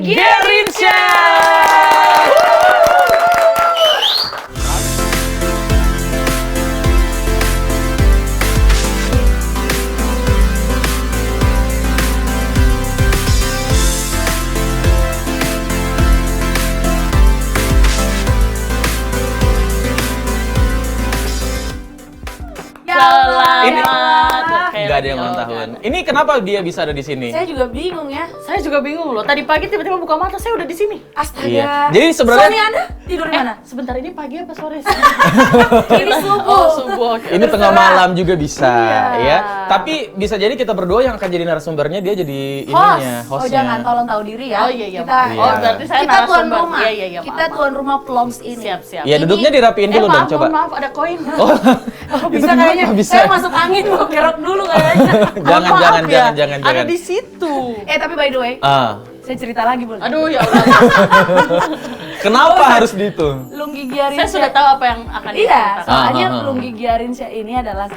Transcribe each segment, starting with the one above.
Gerinsya. Nggak ada yang ulang tahun. Ini kenapa dia bisa ada di sini? Saya juga bingung ya. Saya juga bingung loh. Tadi pagi tiba-tiba buka mata, saya udah di sini. Astaga. Iya. Jadi sebenarnya Sony Anda tidur di mana? Sebentar, ini pagi apa sore? Ini subuh. Oh, subuh. Oke. ini tengah malam juga bisa, Iya. ya. Tapi bisa jadi kita berdua yang akan jadi narasumbernya, dia jadi ininya, Oh hostnya. jangan, tolong tahu diri ya. Oh iya, iya. Kita, Iya. Oh, berarti saya kita tuan narasumber. rumah. Iya, iya, iya. Kita tuan rumah Ploms ini. Siap. Ya duduknya dirapiin dulu dong, maaf, coba. maaf, ada koin. Oh, Bisa kayaknya. bisa. Saya masuk angin mau kerok dulu kayaknya. Jangan, Maaf jangan, ya, jangan. Ada di situ. Tapi by the way, Ah, saya cerita lagi boleh? Aduh, ya Allah. kenapa harus di itu? Lunggi Giarinsya. Saya sudah tahu apa yang akan Iya, diceritakan. soalnya Ah. Lunggi Giarinsya ini adalah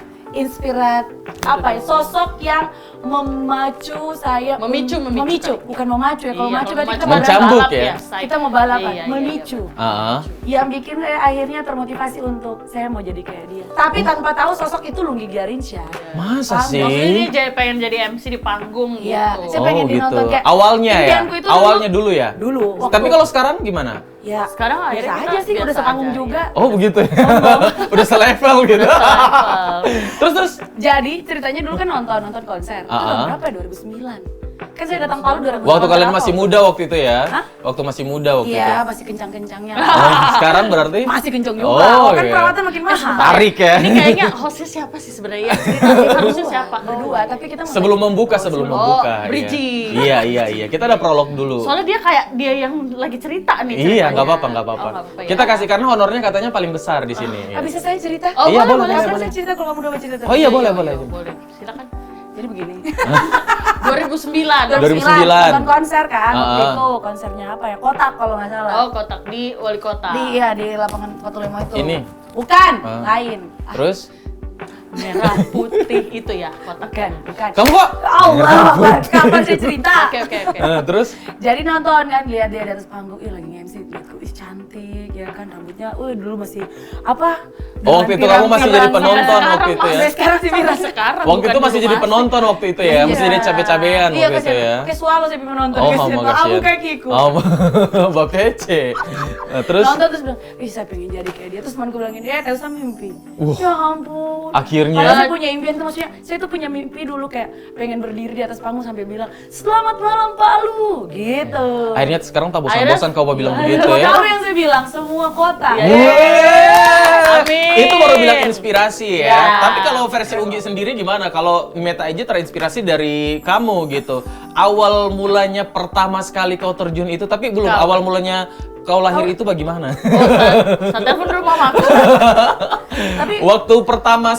sosok yang memicu, bukan memacu ya. Kalau Iya, memacu berarti kita Mencambuk balap ya? kita mau balapan, Iya. memicu. Yang bikin saya akhirnya termotivasi untuk saya mau jadi kayak dia. Tapi tanpa tahu sosok itu Lunggi Giarinsya. Masa sih? Maksudnya dia pengen jadi MC di panggung Iya, gitu. saya pengen dinonton kayak Awalnya ya? impianku itu Awalnya dulu ya? Dulu. Tapi kalau sekarang gimana? ya Sekarang biasa akhirnya aja kita sih, udah biasa sepanggung aja, juga. Oh begitu ya? Udah selevel gitu? Terus? Jadi ceritanya dulu kan nonton konser. Itu tahun berapa ya? 2009. Kan saya datang Palu 2009. Waktu kalian masih muda waktu itu ya? Hah? Waktu masih muda waktu itu? Iya, masih kencang-kencangnya. Oh, sekarang berarti? Masih kencang juga. Oh, Kan iya. perawatan makin mahal. Tarik ya? Ini kayaknya hostnya siapa sih sebenarnya? Harusnya siapa? Berdua, tapi kita mau Sebelum membuka. Ya. bridging. Iya. Kita ada prolog dulu. Soalnya dia kayak dia yang lagi cerita nih. Iya, ceritanya. nggak apa-apa. Oh, nggak apa-apa ya. Kita kasih karena honornya katanya paling besar di sini. ya. Bisa saya cerita? Oh, Iya, boleh. boleh. Saya cerita kalau kamu udah mau cerita. Oh iya, boleh. Boleh. Silakan. Jadi begini. 2009. 2009. Nonton konser kan, waktu Ah. itu konsernya apa ya? Kotak kalau nggak salah. Oh, kotak di wali kota. Di lapangan 45 itu. Ini? Bukan, Ah. lain. Terus? Merah putih itu ya kotak. Bukan. Kamu kok? Allah, Akbar. Kapan saya cerita? Oke. Terus? Jadi nonton kan, lihat dia di atas panggung, lagi nge-MC, lihat ih cantik ya kan, rambutnya, dulu masih apa? Oh, waktu itu kamu masih jadi penonton waktu itu ya? Sekarang sih miras. Sekarang. Waktu bukan itu masih dulu jadi penonton waktu itu ya? Masih jadi cabe-cabean Iya, waktu itu ya? kayak swallow saya menonton. Oh, Kasian, makasih. kamu kayak Kiku. Oh, Mbak Pece. Nah, terus? Nonton terus bilang, ih saya pengen jadi kayak dia. Terus temanku bilangin, Elsa mimpi. Ya ampun. Akhirnya? Padahal saya punya impian tuh, maksudnya saya tuh punya mimpi dulu kayak pengen berdiri di atas panggung sampai bilang, selamat malam Palu, gitu. Akhirnya sekarang tak Akhirnya- bosan-bosan kau bilang begitu ya? Tahu yang saya bilang, semua kota. Amin. Itu baru bilang inspirasi ya. Ya. Tapi kalau versi Unggi sendiri gimana? Kalau Meta aja terinspirasi dari kamu gitu. Awal mulanya pertama sekali kau terjun itu, tapi belum awal mulanya kau lahir itu bagaimana? Saya telepon dulu mamaku. Tapi Waktu pertama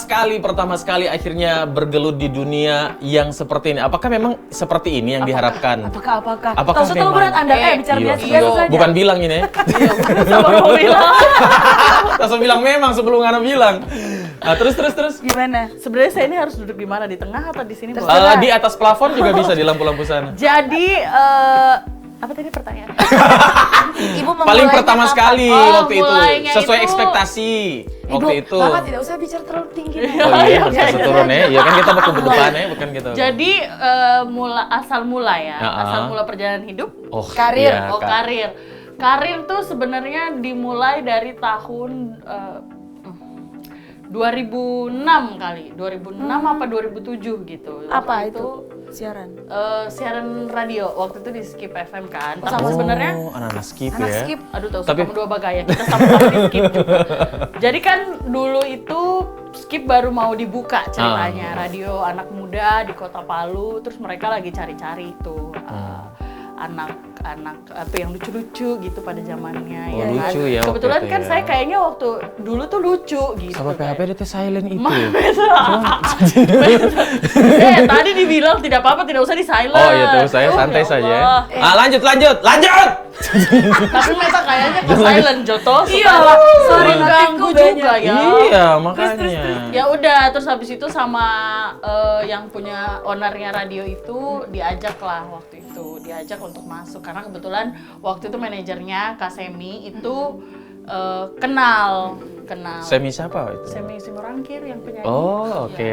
sekali akhirnya bergelut di dunia yang seperti ini. Apakah memang seperti ini yang diharapkan? apakah? Apakah Tahu memang? berat Anda bicara Iya, biasa saja. bukan bilang ini. Sama mau bilang. Langsung bilang memang sebelum Ana bilang. Nah, terus. Gimana? Sebenarnya saya ini harus duduk di mana? Di tengah atau di sini? Bos? Di atas plafon juga bisa di lampu-lampu sana. Jadi apa tadi pertanyaan? Ibu Paling pertama sekali Oh, waktu itu mulainya sesuai itu- ekspektasi waktu itu. Bapak tidak usah bicara terlalu tinggi. Iya, bisa turun ya. Ya kan kita mau ke depan ya, bukan gitu. Jadi asal mula ya, asal mula perjalanan hidup. Oh, karir. iya, Karir. Karir tuh sebenarnya dimulai dari tahun 2006 kali. 2006 apa 2007 gitu. Apa Waktu itu? Siaran. Siaran radio waktu itu di Skip FM kan. Tapi sama sebenarnya anak-anak skip Anak ya. skip. aduh tahu Tapi- kamu dua bagaya kita sama-sama di Skip juga. Jadi kan dulu itu Skip baru mau dibuka ceritanya, radio anak muda di Kota Palu, terus mereka lagi cari-cari itu anak-anak apa yang lucu-lucu gitu pada zamannya Oh, ya kan. lucu ya waktu Kebetulan itu kan ya. saya kayaknya waktu dulu tuh lucu gitu. Sama kayak. PHP DT silent itu. Tadi dibilang tidak apa-apa, tidak usah di silent. Oh iya tuh, saya santai saja. Allah. Lanjut. Tapi Meta kayaknya ke silent Joto. Iya, sorry ganggu notifku juga banyak. ya. Iya, makanya. Ya udah, terus habis itu sama yang punya ownernya radio itu diajak lah waktu itu, diajak untuk masuk karena kebetulan waktu itu manajernya Kak Semi itu kenal. Semi siapa itu? Semi Simorangkir yang penyanyi. Oh, oke.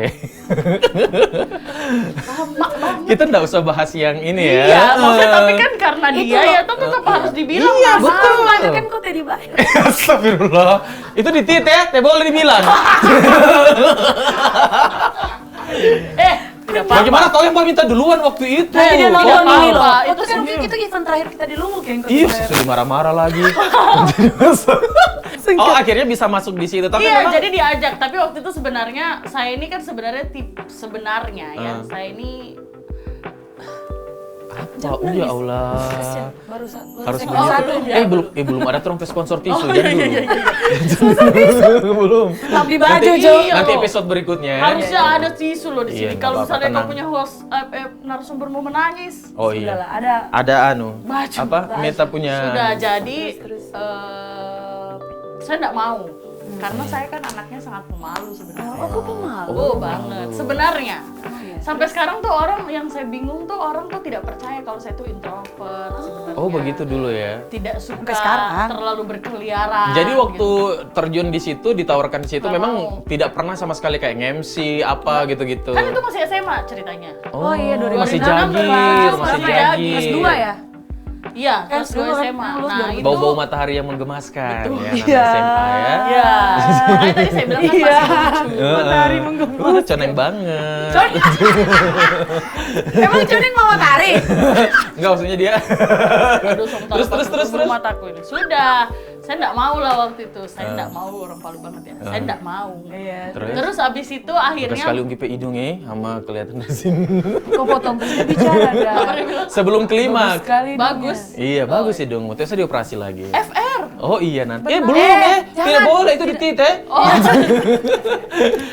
Lama banget. Kita nggak usah bahas yang ini ya. Iya, maksudnya tapi kan karena Itu dia loh. ya tetap harus dibilang. Iya, Mas. betul. Banyak kan kok tadi bayar. Astagfirullah. Itu di tit ya, teh boleh dibilang. Tidak apa-apa. Bagaimana kau yang mau minta duluan waktu itu? Dia nonton nonton apa-apa. ini loh. Itu Itu kan sendiri. itu event terakhir kita di Lumuk ya. Ih, sudah marah-marah lagi. Oh, akhirnya bisa masuk di situ. Tapi Iya, memang jadi diajak. Tapi waktu itu sebenarnya saya ini kan sebenarnya ya, saya ini oh, ya Allah. Baru satu. Harus Oh, satu. belum ada trompet sponsor tisu Oh, jadi iya, dulu. Belum. Lap di baju, Nanti- Jo. Nanti episode berikutnya. harusnya ada tisu loh di Iya, sini. nggak Kalau apa-apa, misalnya tenang. kau punya host narasumber mau menangis, Oh Sudah iya. lah, ada. Ada anu. Baju. Apa? Meta punya sudah jadi Terus. saya nggak mau karena saya kan anaknya sangat pemalu sebenarnya. Oh, kok pemalu? Oh, banget sebenarnya. iya. Sampai sekarang tuh orang yang saya bingung tuh orang tuh tidak percaya kalau saya tuh introvert sebenarnya. Oh, begitu dulu ya. Tidak suka Sampai sekarang. terlalu berkeliaran. Jadi waktu gitu. terjun di situ, ditawarkan di situ, Nggak memang mau. tidak pernah sama sekali kayak MC apa gitu-gitu. Kan itu masih SMA ceritanya. Oh iya, 2016. masih jagir, masih Masih jagir. Kelas 2 ya? Iya, Kan kelas 2 dulu kan SMA. lulus Nah, 2000. itu Bau-bau matahari yang menggemaskan Betul. ya, anak Iya. SMA ya. Iya. Makanya tadi saya bilang kan Iya. masih lucu. Matahari menggemas. Coneng banget. Emang Coneng mau matahari? Enggak, maksudnya dia. Aduh, sebentar, Terus. bulu mataku ini. Sudah, saya enggak mau lah waktu itu. Saya enggak mau, orang Palu banget ya. Saya enggak mau. Iya. Terus abis itu Udah akhirnya sekali ungkip hidungnya sama kelihatan dari sini. Kok potong terus dia bicara dah. apa dia bilang? Sebelum klimaks. Sekali Bagus. Iya, bagus hidung. Terus dioperasi lagi. FR. Oh iya nanti. Benar. Belum Jangan. Tidak boleh itu di titik. Oh,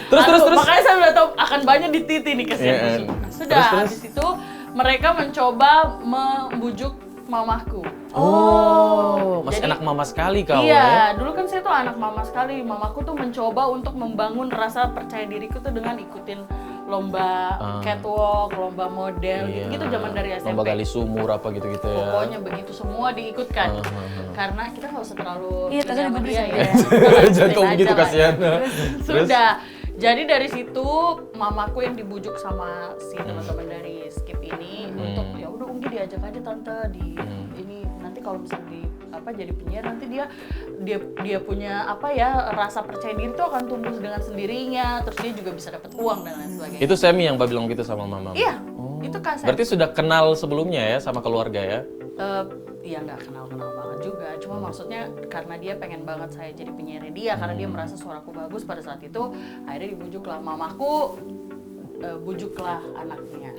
Terus. Makanya saya udah tahu akan banyak di titik nih kesian Iya, musuh. Sudah, terus. habis itu mereka mencoba membujuk mamahku. Oh, masih Jadi- anak mama sekali kau Iya, ya. dulu kan saya tuh anak mama sekali. Mamaku tuh mencoba untuk membangun rasa percaya diriku tuh dengan ikutin lomba catwalk, lomba model, Iya. gitu zaman dari SMP. Lomba gali sumur apa gitu-gitu ya. Pokoknya begitu semua diikutkan. Karena kita nggak usah terlalu Iya, tadi sama digubris dia sama ya. dia. Jangan kau Ikutin begitu aja lah. kasihan. Sudah. Jadi dari situ mamaku yang dibujuk sama si teman-teman dari Skip ini untuk ya udah Unggi diajak aja tante di ini nanti kalau misalnya di apa jadi penyiar nanti dia punya apa ya rasa percaya diri itu akan tumbuh dengan sendirinya terus dia juga bisa dapat uang dan lain sebagainya. Itu Semi yang bilang gitu sama mama. Iya, itu Kak Sam. Berarti sudah kenal sebelumnya ya sama keluarga ya? Iya nggak kenal-kenal banget juga, cuma maksudnya karena dia pengen banget saya jadi penyiarnya dia karena dia merasa suaraku bagus pada saat itu akhirnya dibujuklah mamaku, bujuklah anaknya.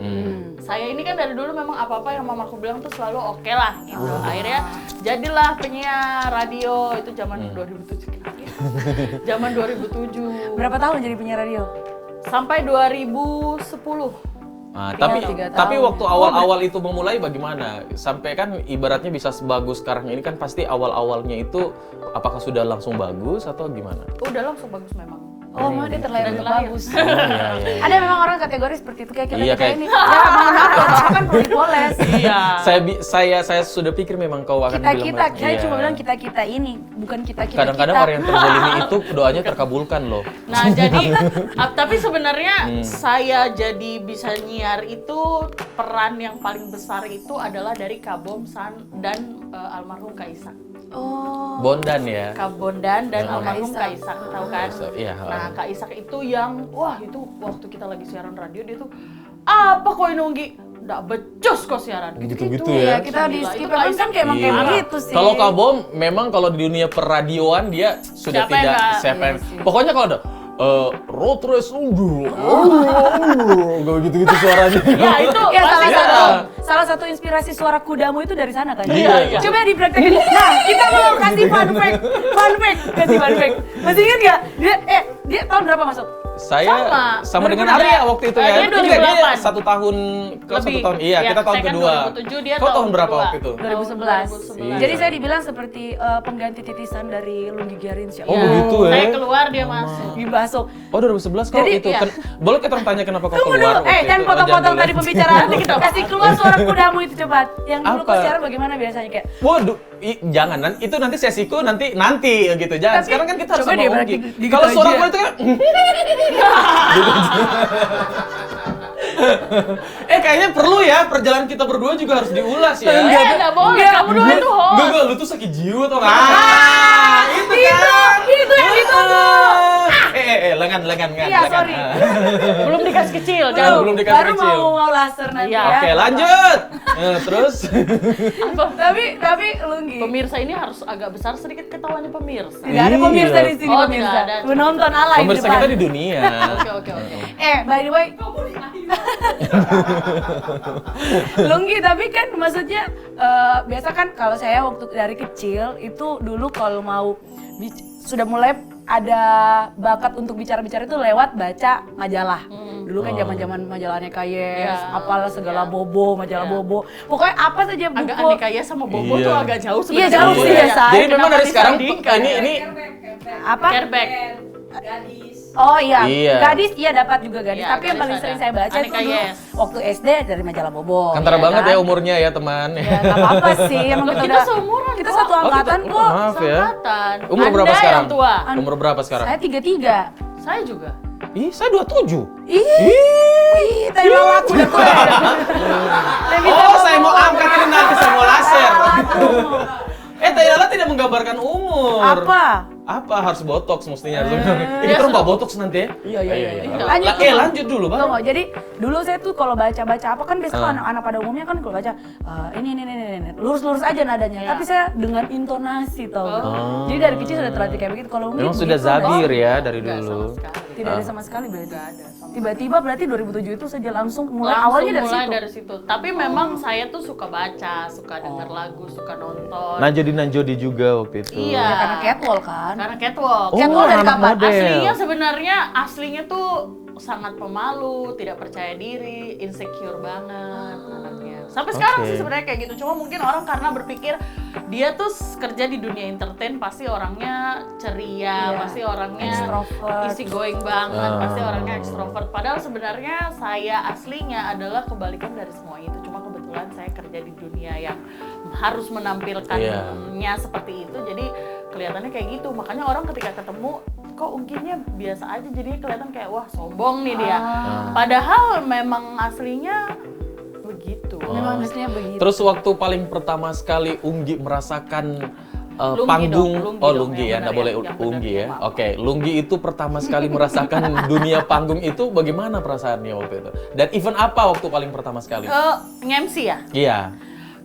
Saya ini kan dari dulu memang apa-apa yang mamaku bilang tuh selalu oke lah gitu. Akhirnya jadilah penyiar radio itu zaman 2007 kenapa ya? Zaman 2007 Berapa tahun jadi penyiar radio? sampai 2010. Nah, Tiga tapi tahun. waktu awal-awal itu memulai bagaimana? Sampai kan ibaratnya bisa sebagus sekarang ini kan pasti awal-awalnya itu apakah sudah langsung bagus atau gimana? Udah langsung bagus memang. Oh, mah dia terlahir Dan udah terlahir. bagus. Oh, iya. Ada memang orang kategori seperti itu kayak kita Iya, kita kayak- ini. Ya, mohon maaf, Bapak kan perlu dipoles. Iya. Saya sudah pikir memang kau akan bilang Kita, saya iya. cuma bilang kita ini, bukan kita. Kadang-kadang orang yang terzalimi itu doanya terkabulkan loh. Nah jadi, tapi sebenarnya saya jadi bisa nyiar itu peran yang paling besar itu adalah dari Kabom San dan almarhum Kak Isak. Oh. Bondan ya. Kak Bondan dan Oh. almarhum Kak Kak Isak, tahu kan? Isak, iya. Nah Kak Isak itu yang, wah itu waktu kita lagi siaran radio dia tuh, apa kok ini Unggi? Nggak becus kok siaran. Gitu-gitu Iya, ya. kita di Gila, skip itu Kak kan Isak kayak emang kayak Iya. begitu sih. Kalau Kabom memang kalau di dunia perradioan dia sudah Siapa yang tidak nggak- siapa yang iya sih. pokoknya kalau ada road race gak gitu-gitu suaranya. Ya itu Ya, pasti salah satu inspirasi suara kudamu itu dari sana kan? Iya, iya. Coba dipraktekin. Nah, kita mau kasih fun fact. Kasih fun fact. Masih ingat nggak? Dia tahun berapa masuk? Saya sama dengan 2003. Arya waktu itu ya. Dia 2008. Dia 1 tahun, kau 1 Lebih. tahun. Iya, Ya, kita tahun saya kan kedua. 2007, dia Kau tahun tahun berapa kedua. waktu itu? 2011. 2011. Jadi saya dibilang seperti pengganti titisan dari Lunggi Giarinsya. Oh, begitu ya? Saya keluar, dia masuk. Masuk. Oh 2011 kau Jadi, itu. iya. Boleh kita tanya kenapa kau Tunggu keluar? dulu, waktu itu? jangan Oh, potong-potong jangan tadi dulu. pembicaraan. Kasih keluar suara kudamu itu cepat. Yang dulu Apa? kok siaran bagaimana biasanya kayak? Waduh, jangan, itu nanti sesiku nanti gitu. Jangan. Tapi, Sekarang kan kita harus coba sama deh, Unggi. berarti gitu Kalau suara aja. gue itu kan kayaknya perlu ya perjalanan kita berdua juga harus diulas ya. Nggak boleh, kamu dua itu host. Enggak, lu tuh sakit jiwa tau nggak? Itu kan. Itu yang ditunggu. Lengan. Iya, sorry. Belum dikasih kecil, Belum, jangan. belum dikasih Baru kecil. mau laser nanti Iya. ya. Oke, lanjut. Terus Tapi Lunggi. Pemirsa ini harus agak besar sedikit ketawanya pemirsa. Tidak ada pemirsa di sini Oh, pemirsa. tidak ada. Penonton alay di pemirsa depan. kita di dunia. Oke. By the way, Lunggi, tapi kan maksudnya biasa kan kalau saya waktu dari kecil itu dulu kalau mau sudah mulai ada bakat untuk bicara-bicara itu lewat baca majalah. Dulu kan zaman-zaman majalahnya Kayes, Iya. apalah segala Bobo, majalah Bobo. Pokoknya apa saja buku. Agak aneh kayak sama Bobo Iya. tuh agak jauh Iya, sebenarnya. jauh sih, biasa. Jadi memang Kenapa dari sekarang disandingkan? ini Apa? Careback. Oh iya, Iya. Gadis iya dapat juga gadis. Iya, Tapi yang Gadis paling ada. sering saya baca itu Aneka dulu Yes. waktu SD dari majalah Bobo. kantara Iya banget kan? ya umurnya ya teman. Ya nggak apa-apa sih, emang Loh, kita kita udah seumuran kita kok. satu angkatan Oh, kok. maaf ya. Angkatan. Umur Anda berapa sekarang? yang tua. Umur berapa sekarang? Saya 33. Saya juga. Ih, saya 27. Ih, tadi malah aku udah tua. Oh, saya mau angkat ini nanti saya mau laser. Tayala tidak menggambarkan umur. Apa harus botox mestinya? Ini terus mbak botox nanti ya? Iya. Lanjut dulu bang. Tunggu, jadi dulu saya tuh kalau baca-baca apa kan biasa kalau anak-anak pada umumnya kan kalau baca ini lurus-lurus aja nadanya. Iya. Tapi saya dengan intonasi tau. Jadi dari kecil sudah terlatih kayak begitu. Kalau Memang begitu, sudah zabir ya dari Nggak dulu. sama sekali. Tidak ada sama sekali berarti. Nggak ada. Tiba-tiba berarti 2007 itu saja langsung mulai Langsung awalnya dari mulai situ. dari situ. Tapi memang saya tuh suka baca, suka denger lagu, suka nonton. Nanjodi juga waktu itu. Iya. Ya, karena catwalk kan. Karena catwalk. Catwalk dari anak kapan? model. Aslinya tuh sangat pemalu, tidak percaya diri, insecure banget anaknya. Sampai sekarang Oke. sih sebenarnya kayak gitu. Cuma mungkin orang karena berpikir dia tuh kerja di dunia entertain pasti orangnya ceria, Iya. pasti orangnya Extrovert. easy going banget, pasti orangnya extrovert. Padahal sebenarnya saya aslinya adalah kebalikan dari semua itu. Cuma kebetulan saya kerja di dunia yang harus menampilkannya seperti itu. Jadi kelihatannya kayak gitu. Makanya orang ketika ketemu kok Ungginya biasa aja, jadinya kelihatan kayak wah sombong nih dia. Padahal memang aslinya begitu. Memang aslinya begitu. Terus waktu paling pertama sekali Unggi merasakan Lunggi panggung, dong, Lunggi oh dong, Lunggi yang ya, benar nggak boleh yang benar, Unggi ya. maaf. Oke, Lunggi itu pertama sekali merasakan dunia panggung itu bagaimana perasaannya waktu itu? Dan event apa waktu paling pertama sekali? Nge-MC ya? Iya.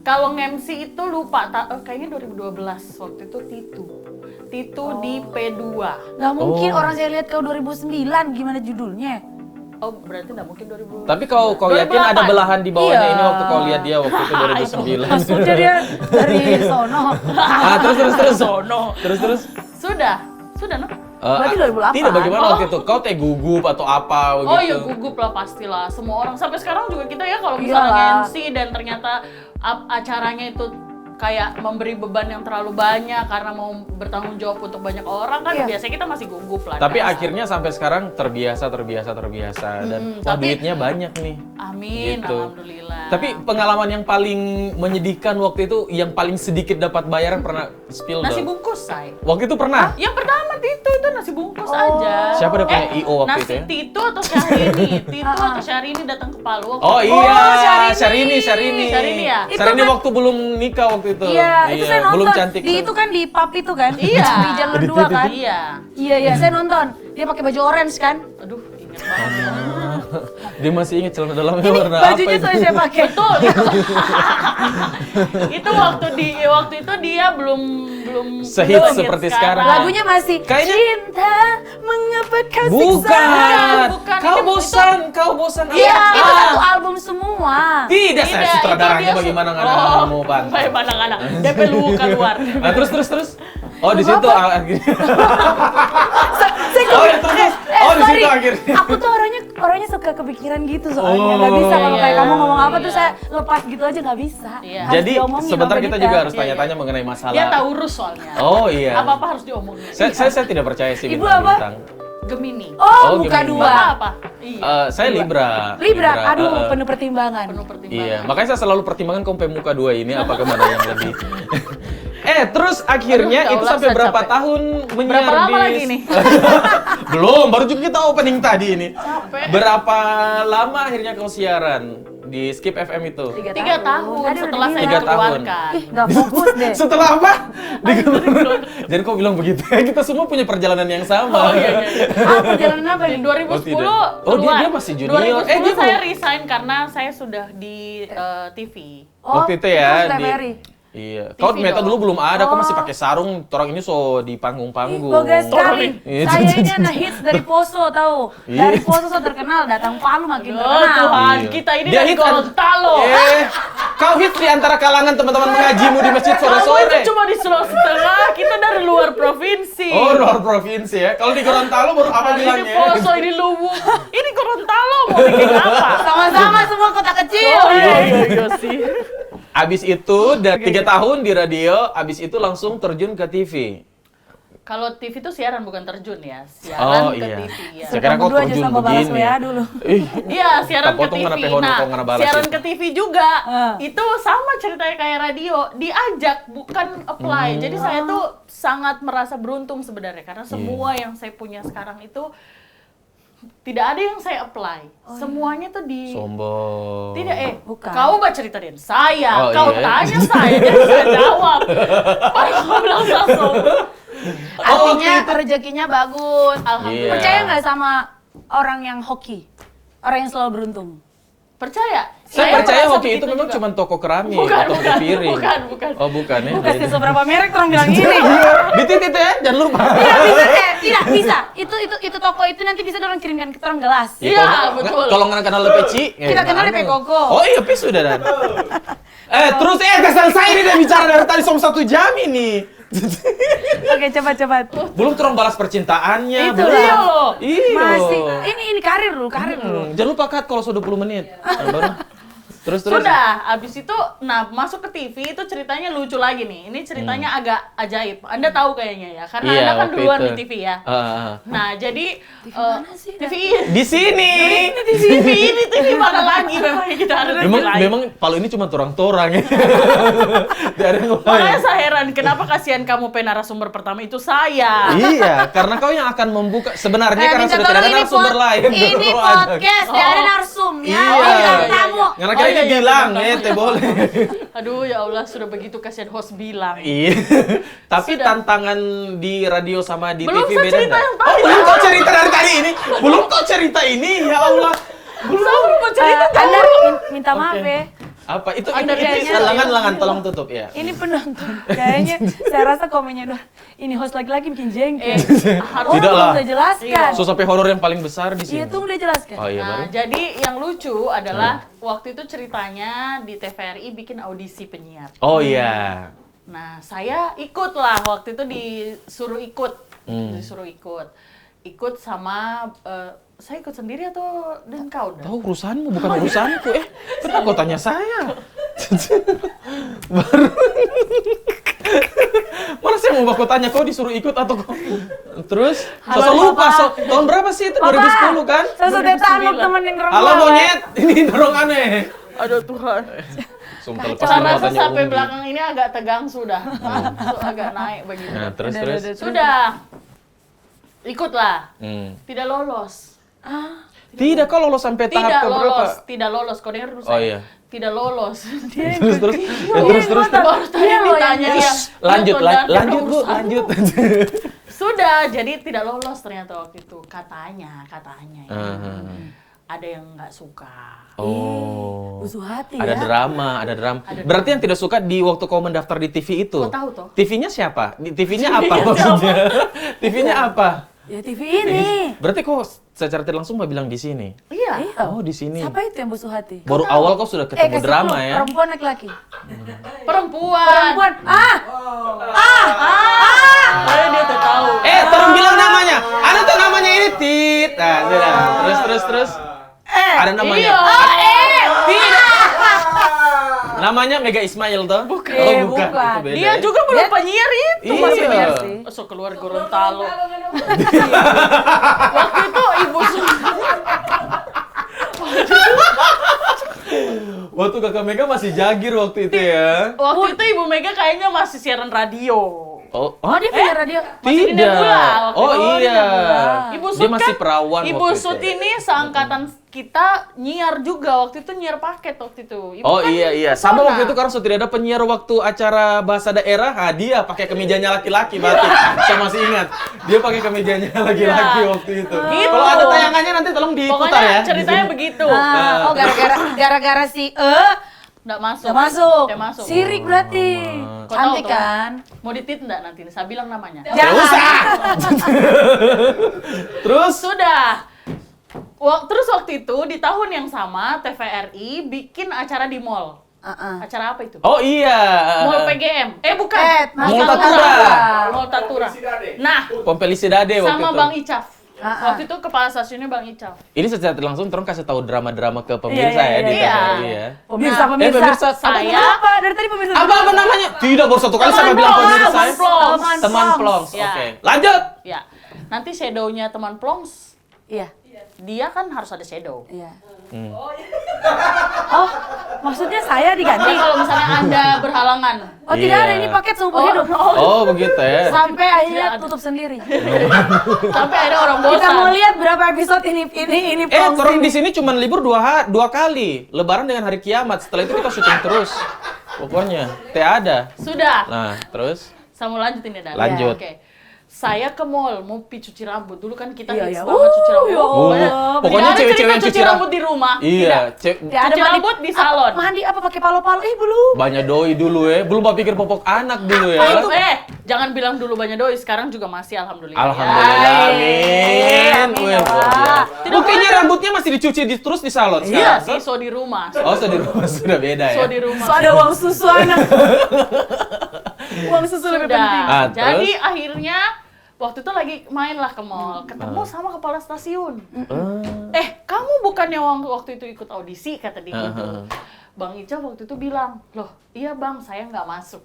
Kalau nge-MC itu lupa, kayaknya 2012 waktu itu Titu di P2. Nggak mungkin orang saya lihat kau 2009 gimana judulnya? Oh berarti nggak mungkin 2000. Tapi kau yakin ada 2008? belahan di bawahnya Iya. ini waktu kau lihat dia waktu itu 2009? Maksudnya dia dari sono. Terus. Sono. Terus. Sudah no? Berarti 2008. Tidak, bagaimana waktu itu? Kau teh gugup atau apa Oh gitu? ya gugup lah pastilah. Semua orang sampai sekarang juga kita ya kalau misalnya Iyalah. MC dan ternyata acaranya itu kayak memberi beban yang terlalu banyak karena mau bertanggung jawab untuk banyak orang kan Iya. biasanya kita masih gugup lah. Tapi dasar. akhirnya sampai sekarang terbiasa dan wah, tapi- duitnya banyak nih. Amin, Gitu. alhamdulillah. Tapi pengalaman yang paling menyedihkan waktu itu, yang paling sedikit dapat bayaran pernah spill nasi dong? bungkus say. Waktu itu pernah? Yang pertama Tito itu nasi bungkus aja. Siapa udah punya IO waktu nasi itu ya? Tito atau Syahrini? Tito atau Syahrini datang ke Palu. Oh iya, Syahrini. Syahrini. Syahrini ya? Itu Syahrini kan- waktu belum nikah waktu itu. Iya, itu saya nonton. Belum cantik. Di itu kan di pub itu kan? Iya. Di Jalan 2 kan? Iya. Iya, saya nonton. Dia pakai baju orange kan? Aduh, ingat banget. Dia masih ingat celana dalamnya Ini warna apa bajunya itu? saya pakai. Betul. Itu waktu itu dia belum Sehits belum seperti sekarang. Lagunya masih Kayaknya- Cinta mengapa kau siksa. Bukan. Bukan. Kau bosan. Iya, Ah. itu satu album semua. Tidak, saya Tidak, sutradaranya itu dia bagaimana nggak Oh, mau Pan. bagaimana nggak ada. DP lu keluar. Nah, terus. Oh, di situ Oh, ya, terus. Oh, di situ akhirnya. Aku tuh orangnya suka kepikiran gitu soalnya. Nggak bisa kalau kayak kamu ngomong apa tuh saya lepas gitu aja nggak bisa. Harus Jadi diomongin sebentar sama kita Benita. juga harus tanya-tanya mengenai masalah. Dia tahu urus soalnya. Oh iya. Apa-apa harus diomongin. Saya tidak percaya sih Ibu apa? bintang. Gemini. Oh, Oh, buka gimana? dua. Bapak apa? Iya. Saya Libra. Libra, aduh eh. penuh pertimbangan. Penuh pertimbangan. Iya, makanya saya selalu pertimbangkan kompe muka dua ini apakah mana yang lebih. Terus akhirnya Aduh, itu kaulah, sampai saya berapa capek. tahun menyiar Berapa lama di lagi nih? Belum, baru juga kita opening tadi ini. Capek. Berapa lama akhirnya kau siaran di Skip FM itu? 3 tahun Aduh, setelah saya 3 tahun. dikeluarkan. Ih, nggak fokus deh. Setelah apa? Jadi kau bilang begitu. Kita semua punya perjalanan yang sama. Oh iya. Ah, perjalanan apa Di nih? 2010 Oh, tidak. Oh, keluar. dia masih junior. 2010 Dia saya mau- resign karena saya sudah di TV. Waktu itu ya di di TVRI. Iya. Kau TV Meta dong. dulu belum ada, kau masih pakai sarung. Orang ini so di panggung-panggung. Bagus sekali. Iya. Saya ini anak hits dari Poso tahu. Iya. Dari Poso so terkenal, datang Palu makin Oh terkenal. Tuhan, Iya. kita ini Dia dari hits Gorontalo. Kau hits di antara kalangan teman-teman mengajimu di masjid Kamu itu sore-sore. cuma di Sulawesi Tengah, kita dari luar provinsi. Oh, luar provinsi ya. Kalau di Gorontalo baru apa Ini bilangnya? Poso, ini Luwuk, ini Gorontalo mau bikin apa? Sama-sama semua kota kecil. Oh iya sih. Abis itu udah 3 tahun di radio, abis itu langsung terjun ke TV. Kalau TV itu siaran bukan terjun ya, Oh siaran ke iya. TV ya. Saya kira kau Berdua aja terjun sama balas begini. WA dulu. Iya, siaran Tak ke potong TV. mana pehono, Nah, kau ngana balas siaran ya. ke TV juga. Ah. Itu sama ceritanya kayak radio, diajak bukan apply. Jadi saya tuh sangat merasa beruntung sebenarnya karena semua yang saya punya sekarang itu tidak ada yang saya apply. Semuanya tuh di Sombong. tidak Bukan. kau nggak ceritain saya, Oh, kau iya. tanya saya, jadi saya jawab. Baru kau bilang langsung. Artinya rezekinya bagus. Alhamdulillah. Iya. Percaya nggak sama orang yang hoki? Orang yang selalu beruntung? Percaya? Saya percaya merasa hoki itu begitu memang juga. cuma toko keramik Bukan, atau bukan, piring. bukan. Oh, bukan ya. Kasih seberapa merek orang bilang gini. Di titik ya, jangan lupa. Tidak bisa, tidak bisa. Itu toko itu nanti bisa orang kirimkan ke orang gelas. Iya, kalau- betul. Kalau nggak kenal Peci, Kita kenal DP Koko. Oh iya, Peci sudah dan. Terus nggak selesai ini udah bicara dari tadi sama 1 jam ini. Oke, cepat. Belum turun balas percintaannya. Itu belum. Iya loh. Iya. Masih, ini karir dulu. Jangan lupa cut kalau sudah 20 menit. Nah, baru. Terus. Sudah, abis itu, nah masuk ke TV itu ceritanya lucu lagi nih. Ini ceritanya agak ajaib. Anda tahu kayaknya ya, karena Iya, Anda kan waktu duluan itu. di TV ya. Nah, jadi mana sih? TV Di sini. TV mana lagi memang yang kita ada di lain. Memang kalau ini cuma torang-torang ya. Tidak ada yang Makanya lain. saya heran, kenapa kasihan kamu narasumber pertama itu saya? Iya, karena kau yang akan membuka. Sebenarnya karena minta sudah tidak ada tolong ini narasumber lain. Ini Baru ada. podcast, tidak ada narsum ya. Iya. Oh, bintang tamu. Karena kira Oh, iya, iya, bilang, benar. teh boleh. Aduh ya Allah, sudah begitu kasihan host bilang. Iya. Tapi Sudah. tantangan di radio sama di Belum TV saya beda cerita nggak? yang Oh, tadi. belum kau cerita dari tadi ini. Belum kau cerita ini, ya Allah. Saya mau cerita Anda minta maaf ya. Apa itu? Anda Ini kayaknya- lengan tolong tutup ya. Ini penonton. Kayaknya saya rasa komennya doh. Ini host lagi-lagi bikin jengkel. harus Tidak lah. Udah jelaskan. So sampai horor yang paling besar di Iya sini. tuh udah jelaskan. Oh iya baru. Nah, jadi yang lucu adalah waktu itu ceritanya di TVRI bikin audisi penyiar. Oh iya. Nah, saya ikut lah waktu itu disuruh ikut. Ikut sama saya ikut sendiri atau dan kau dah? Tahu urusanmu bukan urusanku. Kenapa kau tanya saya? Baru. Mana saya mau baku tanya kau disuruh ikut atau kau? Terus? Saya lupa. Tahun berapa sih itu? 2010 kan? Saya sudah tanuk temen yang orang Halo tua, monyet, ini dorong aneh. Aduh Tuhan. Sumpah lepas Saya ini rasa matanya sampai Unggi. belakang ini agak tegang sudah. So, agak naik begitu. Nah, terus. Sudah. Ikutlah. Tidak lolos. Tidak, kau lolos sampai tahap Tidak ke berapa? lolos, tidak lolos. Kau dengar dulu Oh, saya. iya. Tidak lolos. Terus. Ya, terus. Baru tadi ditanya dia. Lanjut, "Ya, Saudara, lanjut Bu, urusan." lanjut. Sudah, jadi tidak lolos ternyata waktu itu. Katanya ya. Ada yang nggak suka. Oh. Usuh hati Ada ya. drama. Berarti yang tidak suka di waktu kau mendaftar di TV itu. Kau tahu toh? TV-nya siapa? TV-nya apa maksudnya? TV-nya apa? Ya TV ini. Berarti kau secara tidak langsung mau bilang di sini. Iya. Oh, di sini. Siapa itu yang busuh hati? Baru awal kau sudah ketemu kasih drama clue. ya. Perempuan laki-laki. Perempuan. Ah. Dia tuh tahu. Tolong bilang namanya. Ada tuh nama Titit. Nah, sudah. Terus. Ada namanya. Iya. Tidak. Namanya Mega Ismail toh? Bukan. Oh, bukan. Bukan. Itu beda Dia ya? juga belum penyiar itu. Iya. Masih penyiar sih. So keluar Gorontalo. Waktu itu Ibu Waktu Kakak Mega masih jagir waktu itu ya. Waktu itu Ibu Mega kayaknya masih siaran radio. Oh, Oh, dia punya radio. Masih di tidak. Nebula waktu Oh itu. iya. Ibu Dia Sud masih kan, perawan Ibu waktu Sud itu. ini seangkatan kita nyiar juga waktu itu, nyiar paket waktu itu. Ibu Oh kan iya. pesona. Sama waktu itu karena sudah tidak ada penyiar waktu acara bahasa daerah, dia pakai kemejanya laki-laki batik. Saya masih ingat. Dia pakai kemejanya laki-laki Iya. waktu itu. Gitu. Kalau ada tayangannya nanti tolong diputar Pokoknya ya. ceritanya begitu. Oh, gara-gara si Nggak masuk. nggak masuk. Nggak masuk. Sirik berarti. Kau Cantik tahu tuh. kan? Mau ditit nggak nanti? Saya bilang namanya. Nggak usah. Terus Sudah. Terus waktu itu di tahun yang sama TVRI bikin acara di mall. Acara apa itu? Oh iya. Mall PGM. Bukan. Mall Tatura. Mall Tatura. Nah, Pompelisida waktu sama itu. Bang Icaf. Waktu itu kepala stasiunnya Bang Icaf. Ini secara langsung terus kasih tahu drama-drama ke pemirsa Iya, ya di iya. TVRI ya. Pemirsa. pemirsa, saya Apa? Dari tadi pemirsa. Apa namanya? Tidak baru satu kali saya bilang pemirsa. Teman Plongs. Teman Plongs. Ya. Oke. Lanjut. Ya. Nanti shadow-nya teman Plongs, Iya. dia kan harus ada shadow. Iya. Oh, maksudnya saya diganti. Jadi kalau misalnya Anda berhalangan, Oh, tidak Iya. ada, ini paket seumur hidup. Oh begitu ya. Sampai akhirnya tutup sendiri. sampai ada orang Kita mau bosan. lihat berapa episode ini Plongs Orang ini. di sini cuma libur dua kali. Lebaran dengan hari kiamat. Setelah itu kita syuting terus. Pokoknya, ada. Sudah. Nah, terus Saya mau lanjutin ya, Dan. Lanjut. Oke. Saya ke mall mau cuci rambut. Dulu kan kita Iya, hits iya. banget cuci rambut. Ya Pokoknya- Allah. Pokoknya Tidak ada cewek-cewek cerita yang cuci cuci rambut di rumah. iya, Ya, Cuci rambut di salon. Mandi apa pakai palo-palo? Belum. banyak doi dulu ya. Belum mau pikir popok anak dulu ya. Jangan bilang dulu banyak doi, sekarang juga masih alhamdulillah. Alhamdulillah, Ya. amin. Wih, luar biasa. Buktinya rambutnya masih dicuci terus di salon Iya sekarang. sih, so di rumah. Oh, sudah di rumah sudah beda ya. So di rumah. So ada uang susu anak. Uang susu lebih Sudah. penting. Ah, Jadi terus? akhirnya waktu itu lagi main lah ke mall, ketemu sama kepala stasiun. Kamu bukannya waktu itu ikut audisi, kata dia gitu. Bang Ica waktu itu bilang, loh iya bang, saya nggak masuk.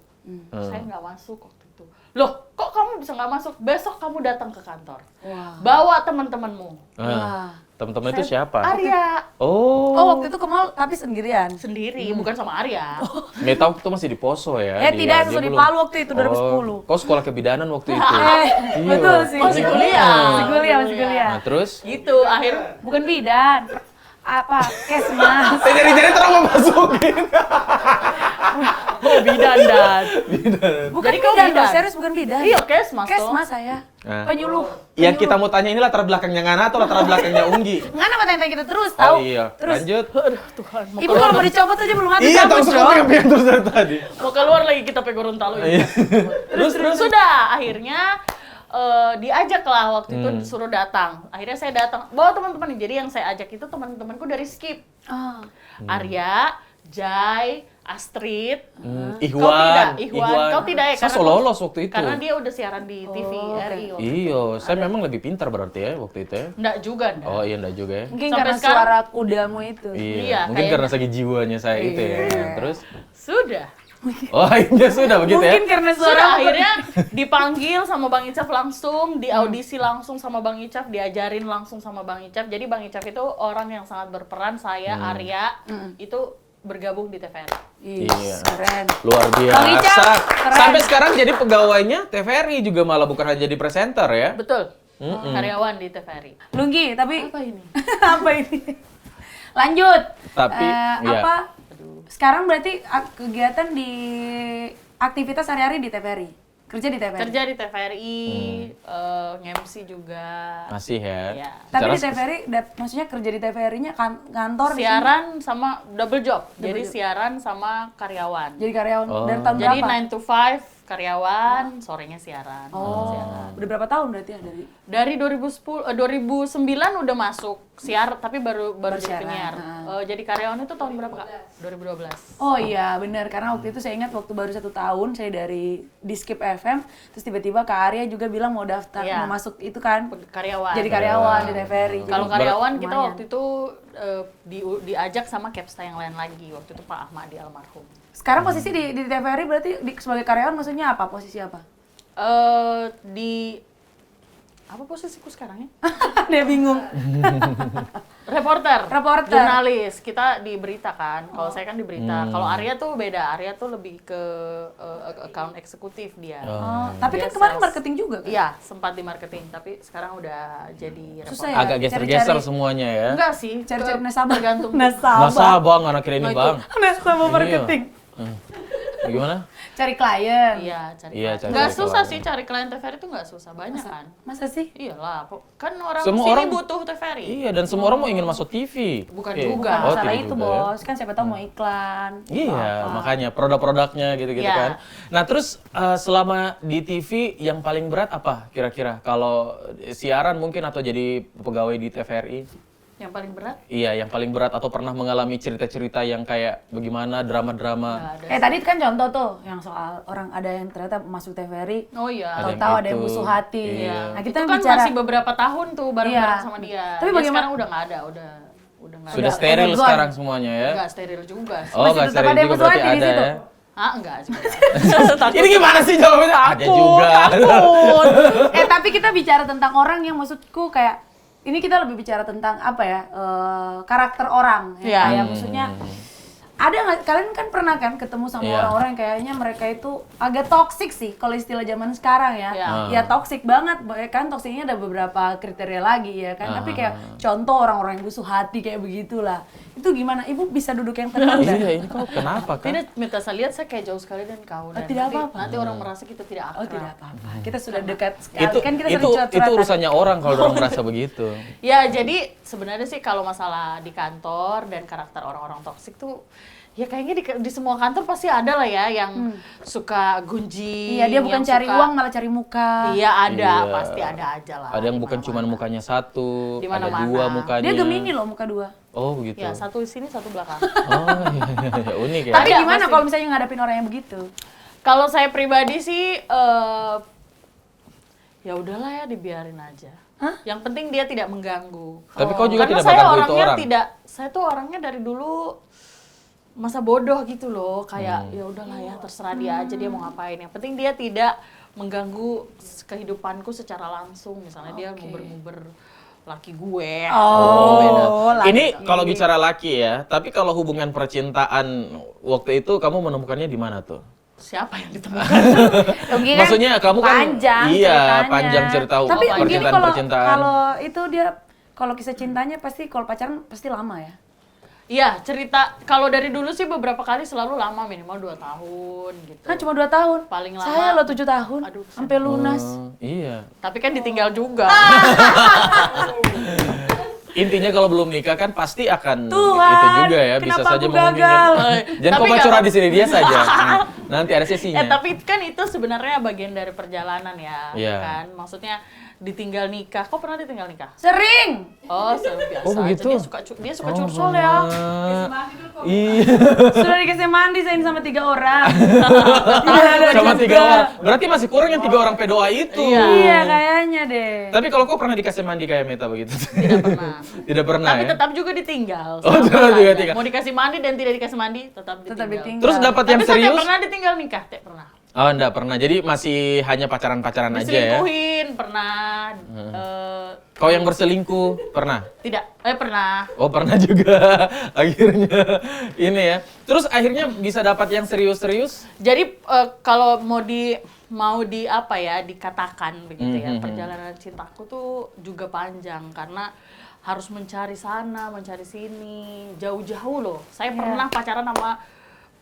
Saya nggak masuk waktu itu. Loh, kok kamu bisa nggak masuk? Besok kamu datang ke kantor. Wah. Bawa teman-temanmu. Wah. Teman-teman itu siapa? Arya. Oh. Oh, waktu itu ke mall tapi sendirian. Sendiri, bukan sama Arya. Meta waktu itu masih di Poso ya. Tidak, sesudah di belum. Palu waktu itu 2010. Kau sekolah kebidanan waktu itu. Iya. Betul sih. Masih kuliah. Masih kuliah. Nah, terus? Gitu, akhir Bukan bidan. Apa? Kesmas. Saya jadi terang memasukin. bidan dan. Bukan Jadi kau bidan, bidan? loh, serius bukan bidan. Iya, kesmas toh. Kesmas saya. Nah. Penyuluh. Yang kita mau tanya ini latar belakangnya Ngana atau latar belakangnya Unggi? Ngana apa tanya kita terus tahu? Oh iya, Terus. lanjut. Aduh Tuhan, Ibu kalau mau dicopot aja belum habis Iya, cabut, tahu Cok. suka pengen terus dari tadi. mau keluar lagi kita pe Gorontalo Iya. ini. Terus sudah akhirnya diajak lah waktu itu disuruh datang. Akhirnya saya datang. Bawa teman-teman. Jadi yang saya ajak itu teman-temanku dari Skip. Ah. Arya, Jai, Astrid. Ihwan. Kau tidak, Ihwan. Kau tidak ya? Saya lolos waktu itu. Karena dia udah siaran di TV RI. waktu itu. Iya, saya memang lebih pintar berarti ya waktu itu ya. Nggak juga, nggak. Oh iya, enggak juga ya. Mungkin Sampai karena sekarang- suara kudamu itu. Iya, Mungkin kayaknya. karena segi jiwanya saya itu ya. Terus? Sudah. Oh akhirnya sudah begitu ya? Mungkin karena suara Sudah akhirnya dipanggil sama Bang Icaf langsung, diaudisi langsung sama Bang Icaf, diajarin langsung sama Bang Icaf. Jadi Bang Icaf itu orang yang sangat berperan, saya, Arya, itu bergabung di TVRI. Iya. Keren. Luar Bang Ica, biasa. keren. Sampai sekarang jadi pegawainya TVRI juga malah bukan hanya jadi presenter ya. Betul. Karyawan di TVRI. Lunggi, tapi Apa ini? apa ini? Lanjut. Tapi, iya. Apa? Sekarang berarti kegiatan di aktivitas sehari-hari di TVRI. Kerja di TVRI. Kerja di TVRI, nge-MC juga. Masih ya. Iya. Tapi Secara di TVRI, maksudnya kerja di TVRI-nya kantor di sini? Siaran sama double job. Jadi siaran sama karyawan. Jadi karyawan Oh. dari tahun Jadi berapa? 9 to 5 karyawan, sorenya siaran. Udah berapa tahun berarti ya Dari 2009 udah masuk siar, tapi baru jadi penyiar. Jadi karyawan itu tahun berapa Kak? 2012. Oh iya benar, karena waktu itu saya ingat waktu baru 1 tahun saya di Skip FM, terus tiba-tiba Kak Arya juga bilang mau daftar, mau masuk itu kan Karyawan. jadi karyawan di TVRI. Kalau karyawan kita waktu itu diajak sama Capsta yang lain lagi, waktu itu Pak Ahmadi almarhum. Sekarang posisi di TVRI berarti sebagai karyawan maksudnya apa? Posisi apa? Apa posisiku sekarang ya? Dia bingung. Reporter, jurnalis. Kita di berita kan. Kalau saya kan di berita. Kalau Arya tuh beda. Arya tuh lebih ke account eksekutif dia. Tapi kan kemarin marketing juga kan? Iya, sempat di marketing. Tapi sekarang udah jadi reporter. Susah ya? Agak geser-geser semuanya ya. Enggak sih, Cari-cari nasabah. tergantung. Nasabah bang, anak kira ini bang. Nasabah marketing. Bagaimana? Cari klien. Iya, cari Iya, klien. cari Nggak klien. susah sih cari klien TVRI itu nggak susah, banyak kan. Masa sih? Iyalah, kan orang Semua sini orang- butuh TVRI. Iya, dan semua orang mau ingin masuk TV. Bukan Oke. juga. Oh, Masalah tidak itu juga ya. bos, kan siapa tahu mau iklan. Iya, makanya produk-produknya gitu-gitu Iya. kan. Nah, terus selama di TV yang paling berat apa kira-kira? Kalau siaran mungkin atau jadi pegawai di TVRI? Yang paling berat? Iya, yang paling berat atau pernah mengalami cerita-cerita yang kayak bagaimana drama-drama? Nggak ada. Tadi kan contoh tuh yang soal orang ada yang ternyata masuk TVRI, Oh iya. Ada yang tahu ada yang itu. busuk hati. Iya. Nah, Itu kita kan bicara masih beberapa tahun tuh bareng-bareng Iya. sama dia. Tapi Dia bagaimana- sekarang udah nggak ada, udah nggak Sudah ada. steril udah gone. sekarang semuanya ya? Nggak steril juga sih. Oh, Masih nggak tetap steril ada yang juga busuk berarti hati di ada situ? ya? Ah, enggak juga. Ini gimana sih jawabannya? Ada juga. Takut. Tapi kita bicara tentang orang yang maksudku kayak ini kita lebih bicara tentang apa ya, karakter orang ya, Iya. kayak maksudnya ada nggak, kalian kan pernah kan ketemu sama Iya. orang-orang yang kayaknya mereka itu agak toksik sih kalau istilah zaman sekarang ya. Iya. Ya toksik banget, kan toksiknya ada beberapa kriteria lagi ya kan. Tapi kayak contoh orang-orang yang busuk hati kayak begitulah. Itu gimana? Ibu bisa duduk yang tenang nggak? Iya, ini kok kenapa kan? Tidak, minta saya lihat saya kayak jauh sekali dan kau. Dan tidak nanti- apa-apa. Nanti orang merasa kita tidak akrab. Oh tidak apa-apa. Kita sudah dekat sekali. Itu Kan kita itu sering curhat-curhatan. itu urusannya orang kalau orang merasa begitu. Ya, jadi sebenarnya sih kalau masalah di kantor dan karakter orang-orang toksik tuh ya kayaknya di semua kantor pasti ada lah ya yang suka gunjing. Iya, dia bukan yang cari suka- uang malah cari muka. Iya, ada, Iya. pasti ada aja lah. Ada yang bukan di cuma mana-mana. mukanya satu, Di ada mana-mana. dua mukanya. Dia Gemini loh muka dua. Oh, begitu. Ya, satu di sini, satu belakang. Oh, iya, unik ya. Tapi Ada, gimana pasti. kalau misalnya ngadepin orang yang begitu? Kalau saya pribadi sih ya udahlah ya, dibiarin aja. Yang penting dia tidak mengganggu. Tapi kau juga Karena tidak saya mengganggu itu orangnya orang? tidak, saya tuh orangnya dari dulu masa bodoh gitu loh, kayak ya udahlah ya, terserah dia aja dia mau ngapain. Yang penting dia tidak mengganggu kehidupanku secara langsung. Misalnya dia nguber-nguber laki gue. beda. Ini kalau bicara laki ya, tapi kalau hubungan percintaan waktu itu kamu menemukannya di mana tuh? Siapa yang ditemukan? Yogi kan Maksudnya kamu kan panjang iya, ceritanya. panjang cerita Tapi gini percintaan. kalau itu dia kalau kisah cintanya pasti kalau pacaran pasti lama ya. Iya, cerita kalau dari dulu sih beberapa kali selalu lama, minimal 2 tahun gitu. Kan cuma 2 tahun. Paling lama. Saya lo 7 tahun. Aduh, sampai lunas. Iya. Tapi kan ditinggal juga. Intinya kalau belum nikah kan pasti akan Tuhan, itu juga ya, bisa kenapa saja aku gagal? Jangan Tapi kau kalau- curhat di sini dia saja. Nanti ada sesinya. Tapi kan itu sebenarnya bagian dari perjalanan ya, Iya. kan? Maksudnya ditinggal nikah. Kok pernah ditinggal nikah? Sering. Oh, biasa Oh, aja. begitu? Dia suka curcol ya. Iya. Sudah dikasih mandi saya sama 3 orang. Sama 3 orang. Berarti masih kurang yang 3 orang P2A itu. Iya kayaknya deh. Tapi kalau kau pernah dikasih mandi kayak Meta begitu? Tidak pernah. Tidak pernah Tapi ya? tetap juga ditinggal. Oh, Sama tetap juga aja. tinggal. Mau dikasih mandi dan tidak dikasih mandi, tetap ditinggal. ditinggal. Terus dapat yang Tapi saya serius? tidak pernah ditinggal nikah, tidak pernah. Oh, enggak pernah. Jadi masih hanya pacaran-pacaran aja ya? Diselingkuhin, pernah. Kau yang berselingkuh pernah? Tidak, pernah. Oh, pernah juga. Akhirnya ini ya. Terus akhirnya bisa dapat yang serius-serius? Jadi kalau mau di apa ya, dikatakan begitu ya, perjalanan cintaku tuh juga panjang karena harus mencari sana, mencari sini, jauh-jauh loh. Saya pernah pacaran sama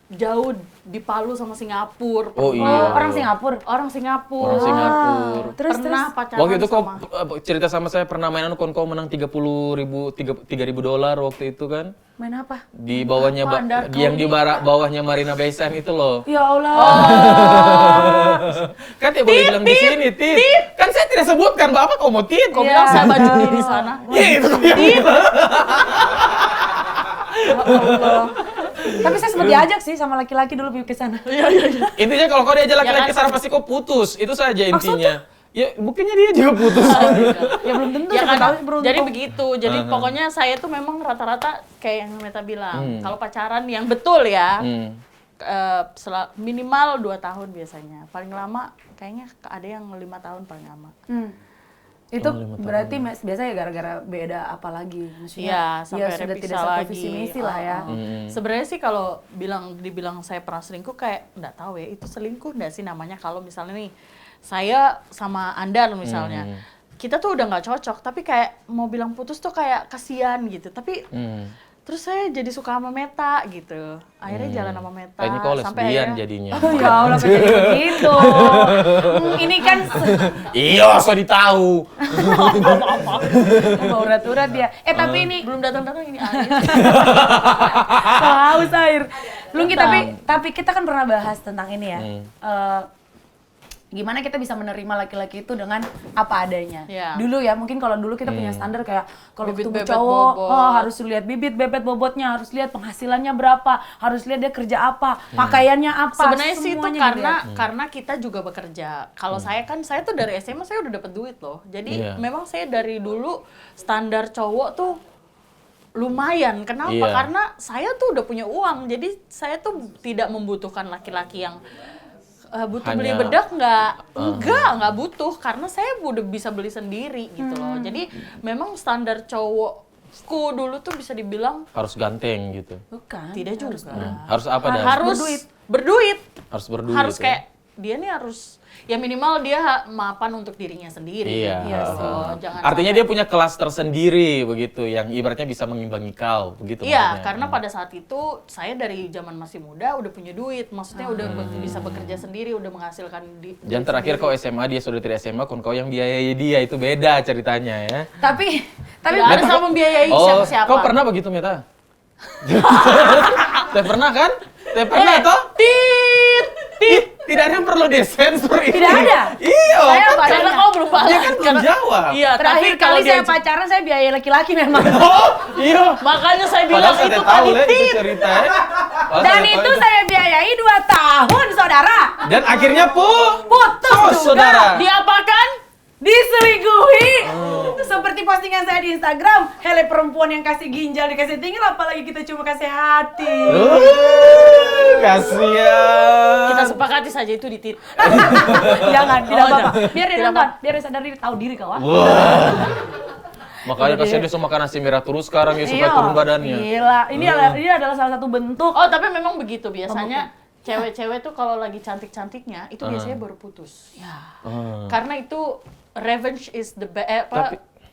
jauh di Palu sama Singapura. Oh iya. Orang Singapura. Orang Singapura. Orang Singapura. Terus Pernah pacaran Waktu itu kau sama cerita sama saya pernah mainan kau menang $3.000 waktu itu kan? Main apa? Di bawahnya Apa, Andar, yang kau di bawahnya Marina Bay Sands itu loh. Ya Allah. Kan dia boleh bilang di sini, Tit. Kan saya tidak sebutkan, Bapak kau mau Tit. Kau Iya. bilang saya baju di sana. Iya, itu kau yang bilang. Ya Allah. Tapi saya sempat diajak sih sama laki-laki dulu ke sana. Intinya kalau kau diajak laki-laki Ya kan? sana pasti kau putus. Itu saja intinya. Ya, buktinya dia juga putus. Ya belum tentu Ya siapa kan, tahu beruntung. jadi begitu. Jadi pokoknya saya tuh memang rata-rata kayak yang Meta bilang. Kalau pacaran yang betul ya, minimal 2 tahun biasanya. Paling lama kayaknya ada yang 5 tahun paling lama. Itu berarti biasanya gara-gara beda apa lagi? Maksudnya Iya, sampai sudah repisah tidak satu lagi. visi misi lah ya. Sebenarnya sih kalau dibilang saya pernah selingkuh kayak nggak tahu ya itu selingkuh nggak sih namanya kalau misalnya nih saya sama Andar misalnya kita tuh udah nggak cocok tapi kayak mau bilang putus tuh kayak kasihan gitu tapi terus saya jadi suka sama Meta gitu akhirnya jalan sama Meta Kayaknya kau sampai lesbian akhirnya jadinya. Oh ya Allah, kok jadi begitu. Ini kan Iya, so ditahu. mau urat-urat dia. Tapi ini belum datang-datang ini akhir. haus air. Lungki, tapi kita kan pernah bahas tentang ini ya. Gimana kita bisa menerima laki-laki itu dengan apa adanya. Iya. Dulu ya, mungkin kalau dulu kita punya standar kayak kalau Bibit, ketemu bebet, cowok, bobot. harus lihat bibit, bebet, bobotnya, harus lihat penghasilannya berapa, harus lihat dia kerja apa, pakaiannya apa. Sebenarnya sih itu semuanya karena kita juga bekerja. Kalau saya tuh dari SMA saya udah dapet duit loh. Jadi Iya. memang saya dari dulu standar cowok tuh lumayan. Kenapa? Iya. Karena saya tuh udah punya uang. Jadi saya tuh tidak membutuhkan laki-laki yang butuh beli Hanya- bedak nggak butuh karena saya udah bisa beli sendiri gitu loh. Jadi memang standar cowokku dulu tuh bisa dibilang Harus ganteng gitu. Bukan. tidak juga. Harus apa dah? Harus berduit. Harus berduit. Harus ya? kayak dia nih harus ya minimal dia mapan untuk dirinya sendiri. Iya. gitu. Jangan Artinya sampai- dia punya kelas tersendiri begitu, yang ibaratnya bisa mengimbangi kau, begitu Iya, maksudnya. karena pada saat itu saya dari zaman masih muda udah punya duit, maksudnya udah bisa bekerja sendiri, udah menghasilkan duit Dan terakhir kau SMA, dia sudah tidak SMA, kau yang biayai dia, itu beda ceritanya ya. Tapi Tidak ada sama membiayai siapa-siapa. Kau pernah begitu, Meta? Saya pernah kan? Saya pernah toh? Tidak ada yang perlu disensor ini. Tidak ada? Iya. Saya kan padahal karena kau belum balas. Dia kan belum jawab. Iya, terakhir tapi kalau kali saya dia pacaran saya biayai laki-laki memang. Oh, iya. makanya saya bilang Padahal saya itu tahu tadi lah itu cerita ya. Padahal Dan saya tahu itu saya biayai 2 tahun, saudara. Dan akhirnya Putus juga. saudara. diapakan? Diselingkuhi. Seperti postingan saya di Instagram, hele perempuan yang kasih ginjal dikasih tinggal, apalagi kita cuma kasih hati. Kasihan. Kita sepakati saja itu di tit. Jangan, tidak Oh, apa-apa. tidak. Biar dia Tidak nonton, apa. biar dia sadar diri, tahu diri kau. Wah. Makanya kasihan dia suka makan nasi merah terus sekarang ya supaya turun badannya. Gila, ini adalah salah satu bentuk. Oh, tapi memang begitu biasanya. Cewek-cewek tuh kalau lagi cantik-cantiknya itu biasanya baru putus. Karena itu revenge is the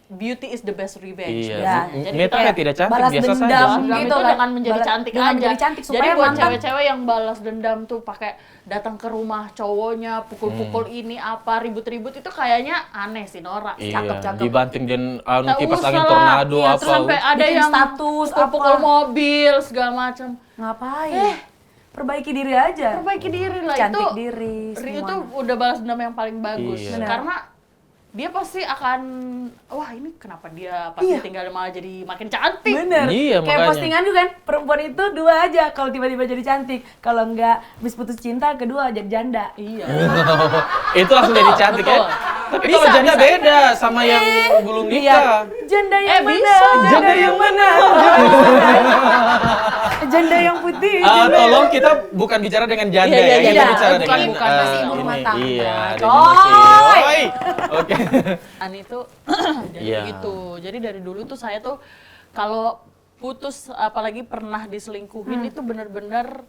beauty is the best revenge. Iya. Ya, jadi Meta kayak tidak cantik, balas biasa dendam saja. Dendam gitu itu kan. dengan menjadi cantik dengan aja. menjadi cantik Jadi supaya buat mantan. cewek-cewek yang balas dendam tuh pakai datang ke rumah cowoknya, pukul-pukul ini apa ribut-ribut itu kayaknya aneh sih, norak. Iya, Cakep. dibanting dan Tak kipas usah angin lah. tornado Iya, apa. terus sampai ada Bikin yang status, pukul apa. mobil segala macam. Ngapain? Perbaiki diri aja. Perbaiki diri lah Cantik itu. diri, Itu semuanya. udah balas dendam yang paling bagus. Iya. Benar. Karena dia pasti akan wah ini kenapa dia pasti tinggal malah jadi makin cantik. Bener. Iya, Kayak makanya. postingan juga kan, perempuan itu 2 aja kalau tiba-tiba jadi cantik. Kalau enggak habis putus cinta, kedua jadi janda. Iya. Itu langsung jadi cantik ya. betul. Tapi Bisa, kalau janda bisa. beda sama yang belum nikah. Janda yang mana? bisa. Janda yang mana? Janda yang putih. Tolong kita bukan bicara dengan janda Iya, ya, iya, kita iya. bicara Bukan, dengan bukan. Masih ibu ini. rumah tangga. Iya, ada Coy. masih. Oi. Oke. Ani itu jadi Iya. begitu. Jadi dari dulu tuh saya tuh kalau putus apalagi pernah diselingkuhin itu benar-benar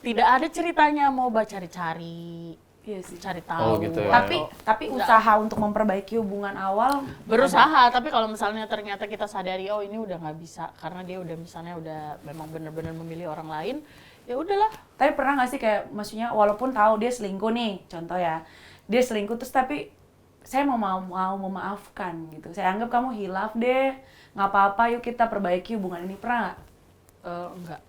tidak ada ceritanya mau cari-cari. Iya sih. cari tahu. gitu ya. Tapi usaha untuk memperbaiki hubungan awal Berusaha, tapi kalau misalnya ternyata kita sadari oh ini udah nggak bisa karena dia udah misalnya udah memang benar-benar memilih orang lain, ya udahlah. Tapi pernah nggak sih kayak maksudnya walaupun tahu dia selingkuh nih, contoh ya, dia selingkuh terus tapi saya mau memaafkan gitu. Saya anggap kamu hilaf deh, nggak apa-apa, yuk kita perbaiki hubungan ini. Pernah nggak? Enggak.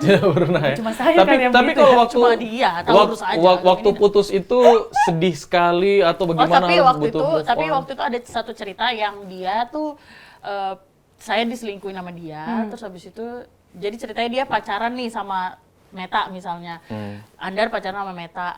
Tidak pernah ya. Cuma saya tapi kan yang tapi begitu kalau ya. waktu Cuma dia, tahu urus aja. waktu putus itu sedih sekali atau Oh bagaimana? tapi waktu butuh itu, move tapi on? waktu itu ada satu cerita yang dia tuh saya diselingkuhin sama dia, terus habis itu jadi ceritanya dia pacaran nih sama Meta misalnya. Andar pacaran sama Meta,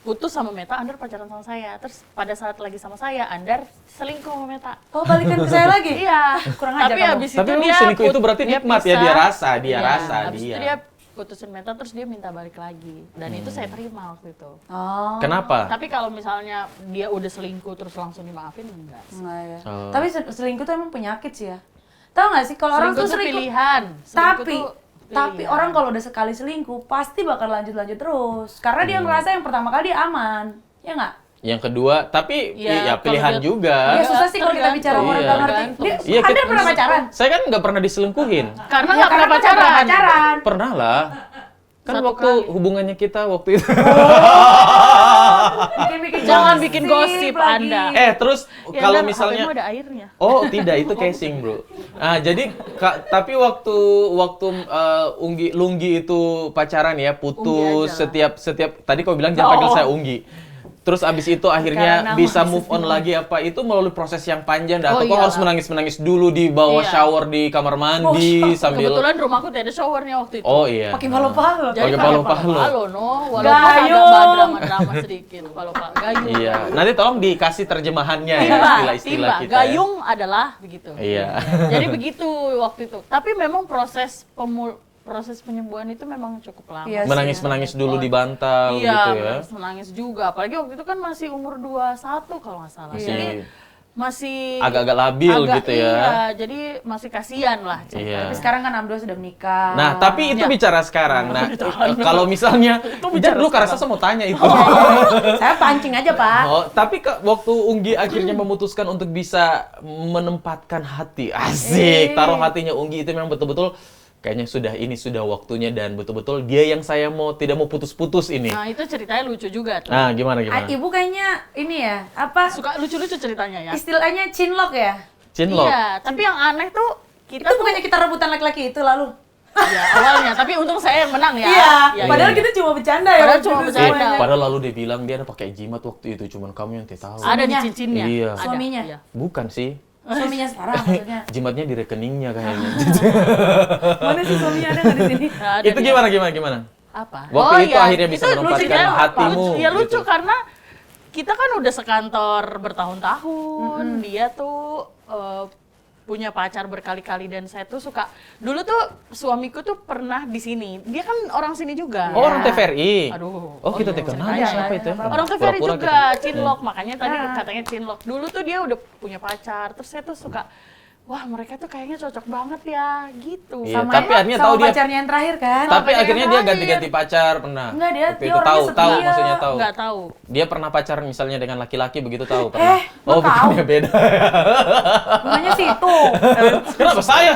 putus sama Meta, Andar pacaran sama saya. Terus pada saat lagi sama saya, Andar selingkuh sama Meta. Oh, balikan ke saya lagi? Iya. Kurang ajar Tapi kamu. habis Tapi itu emang dia selingkuh itu berarti dia nikmat ya, pisah. dia rasa, dia Iya, rasa, habis dia. itu dia putusin Meta terus dia minta balik lagi. Dan itu saya terima waktu itu. Oh. Kenapa? Tapi kalau misalnya dia udah selingkuh terus langsung dimaafin enggak. Enggak ya. Oh. Tapi selingkuh tuh emang penyakit sih ya. Tahu nggak sih kalau orang tuh selingkuh pilihan. Selingkuh tapi tuh tapi pilihan. orang kalau udah sekali selingkuh pasti bakal lanjut terus karena dia ngerasa yang pertama kali dia aman, ya nggak? Yang kedua, tapi Ya, ya pilihan kalau dia- juga. Ya susah sih kalau kita bicara orang Iya. nggak ngerti. Dia, Iya, Anda pernah pacaran? Saya kan nggak pernah diselingkuhin. Karena Ya, nggak pernah kan nggak pacaran. Pernah lah. Kan Satu waktu kali. hubungannya kita waktu itu. Bikin Jangan bikin gosip lagi. Anda. Terus Ya, kalau Dan, misalnya HP-mu ada airnya. Oh tidak, itu casing bro. Nah jadi tapi waktu Lunggi itu pacaran ya, putus Unggi aja. setiap tadi kau bilang jangan panggil saya Unggi. Terus abis itu akhirnya Karena bisa nama move on lagi apa itu melalui proses yang panjang dah. Oh, Atau kau harus iyalah. menangis dulu di bawah Iya. shower di kamar mandi sambil. Kebetulan rumahku tidak ada showernya waktu itu. Oh iya. Pakai palo-palo. Jadi pakai pakai palo-palo. palo, no. Walaupun Gayung. agak drama-drama sedikit. Palo-palo. Gayung. Iya. Nanti tolong dikasih terjemahannya ya Timba, istilah-istilah timba. kita. Gayung adalah begitu. Iya. Jadi begitu waktu itu. Tapi memang proses penyembuhan itu memang cukup lama. Iya sih. Menangis-menangis dulu di bantal Iya, gitu ya. menangis juga. Apalagi waktu itu kan masih umur 21 kalau nggak salah. Masih- Jadi masih Agak-agak labil gitu ya. Iya, jadi masih kasihan lah. Iya. Tapi sekarang kan Amdo sudah menikah. Nah, tapi itu Ya. bicara sekarang. Nah, kalau misalnya dan dulu Karasa mau tanya itu. Saya pancing aja, Pak. Oh, tapi waktu Unggi akhirnya memutuskan untuk bisa menempatkan hati, asik, taruh hatinya Unggi itu memang betul-betul kayaknya sudah waktunya dan betul-betul dia yang saya tidak mau putus-putus ini. Nah, itu ceritanya lucu juga tuh. Nah, gimana? Ibu kayaknya ini ya, apa Suka lucu-lucu ceritanya ya. istilahnya cinlok ya? Cinlok. Iya, tapi yang aneh tuh kita Itu bukannya kita rebutan laki-laki itu lalu? ya awalnya, tapi untung saya yang menang ya. Iya, padahal iya. kita cuma bercanda ya. Padahal waktu cuma itu bercanda. semuanya. Padahal lalu dia bilang dia ada pakai jimat waktu itu, cuman kamu yang tidak tahu. Ada di Suaminya? cincinnya. Iya. Ada, Suaminya? iya. Bukan sih. Suaminya sekarang maksudnya. Jimatnya di rekeningnya kayaknya. Mana sih suaminya ada nggak di sini? Nah, ada Itu dia. gimana? Apa? Waktu itu akhirnya bisa itu menempatkan lucunya, hatimu, Ya lucu gitu. karena kita kan udah sekantor bertahun-tahun. Dia tuh punya pacar berkali-kali dan saya tuh suka. Dulu tuh suamiku tuh pernah di sini. Dia kan orang sini juga. Oh, orang TVRI. Aduh. Oh, kita iya, kenal ceritanya. siapa itu? Orang TVRI Pura-pura juga, kita. Cinlok. Makanya tadi katanya Cinlok. Dulu tuh dia udah punya pacar. Terus saya tuh suka, wah mereka tuh kayaknya cocok banget ya, gitu. Iya, tapi akhirnya tahu dia. pacarnya yang terakhir kan? Tapi pacarnya akhirnya dia terakhir. ganti-ganti pacar pernah. Enggak, dia Waktu itu orangnya tahu setia. maksudnya tahu. Nggak tahu. Dia pernah pacaran misalnya dengan laki-laki begitu tahu pernah. lo tahu? bukannya beda. Namanya situ. Kenapa saya,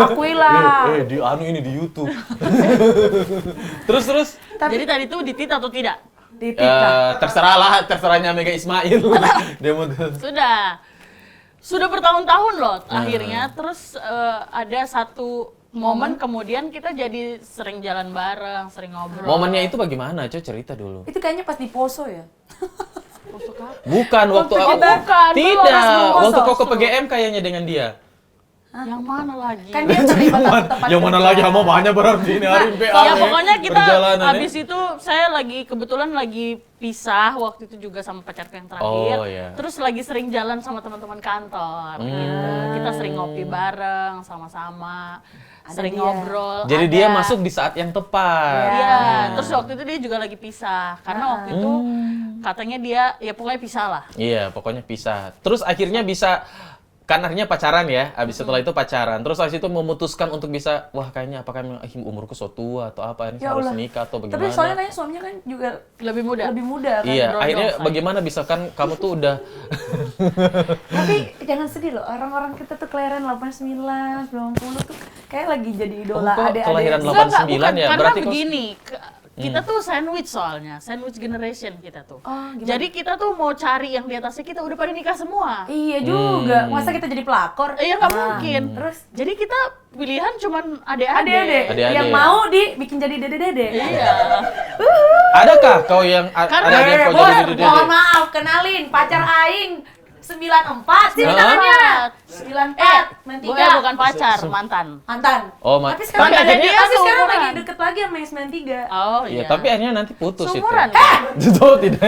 Akuilah. di ini di YouTube. terus Jadi tadi tuh ditit atau tidak? terserahnya Mega Ismail. Dia mau Sudah bertahun-tahun loh akhirnya. Terus ada satu momen kemudian kita jadi sering jalan bareng, sering ngobrol. momennya itu bagaimana? Coba cerita dulu. Itu kayaknya pas di Poso ya. Bukan waktu kita- bukan, tidak, belum, belum waktu kosong. kau ke PGM kayaknya dengan dia. Yang mana lagi? Kan dia terlibat satu tempat. Yang mana kerja. lagi sama banyak berarti ini hari PA. Ya pokoknya kita perjalanan habis itu saya kebetulan lagi pisah waktu itu juga sama pacarku yang terakhir. Oh, iya. Terus lagi sering jalan sama teman-teman kantor gitu. Kita sering ngopi bareng sama-sama. Sering dia. ngobrol. Jadi ada. dia masuk di saat yang tepat. Iya, terus waktu itu dia juga lagi pisah. Karena waktu itu katanya dia, ya pokoknya pisah lah. Iya, pokoknya pisah. Terus akhirnya bisa kan akhirnya pacaran ya, abis setelah itu pacaran, terus habis itu memutuskan untuk bisa, wah kayaknya apakah umurku so tua atau apa, ini Ya harus Allah. nikah atau bagaimana? Tapi soalnya kayaknya suaminya kan juga Lebih muda. kan. Iya, Bro, akhirnya dong, bagaimana bisa kan kamu tuh udah Tapi jangan sedih loh, orang-orang kita tuh kelahiran 89, 90 tuh kayak lagi jadi idola kok adik-adik. kelahiran Enggak, 89 bukan, ya? karena Berarti kok- begini, kita tuh sandwich soalnya, sandwich generation kita tuh. Oh, gimana? Jadi kita tuh mau cari yang di atasnya kita udah pada nikah semua. Iya juga, masa kita jadi pelakor? Iya nggak Nah, mungkin. Terus Jadi kita pilihan cuman adik-adik Adik-adik. yang mau dibikin jadi dede-dede. Iya. Adakah kau yang Karena- ada yang kau Bos, jadi dede? mohon maaf, kenalin pacar aing 94 sih Hah? tangannya. 94, main Gue 3. bukan pacar, mantan. Mantan. Oh, Tapi sekarang Tapi ada dia tapi sekarang seumuran. lagi deket lagi sama yang 93. Oh Iya, iya. tapi akhirnya nanti putus Seumuran. itu. Itu tidak.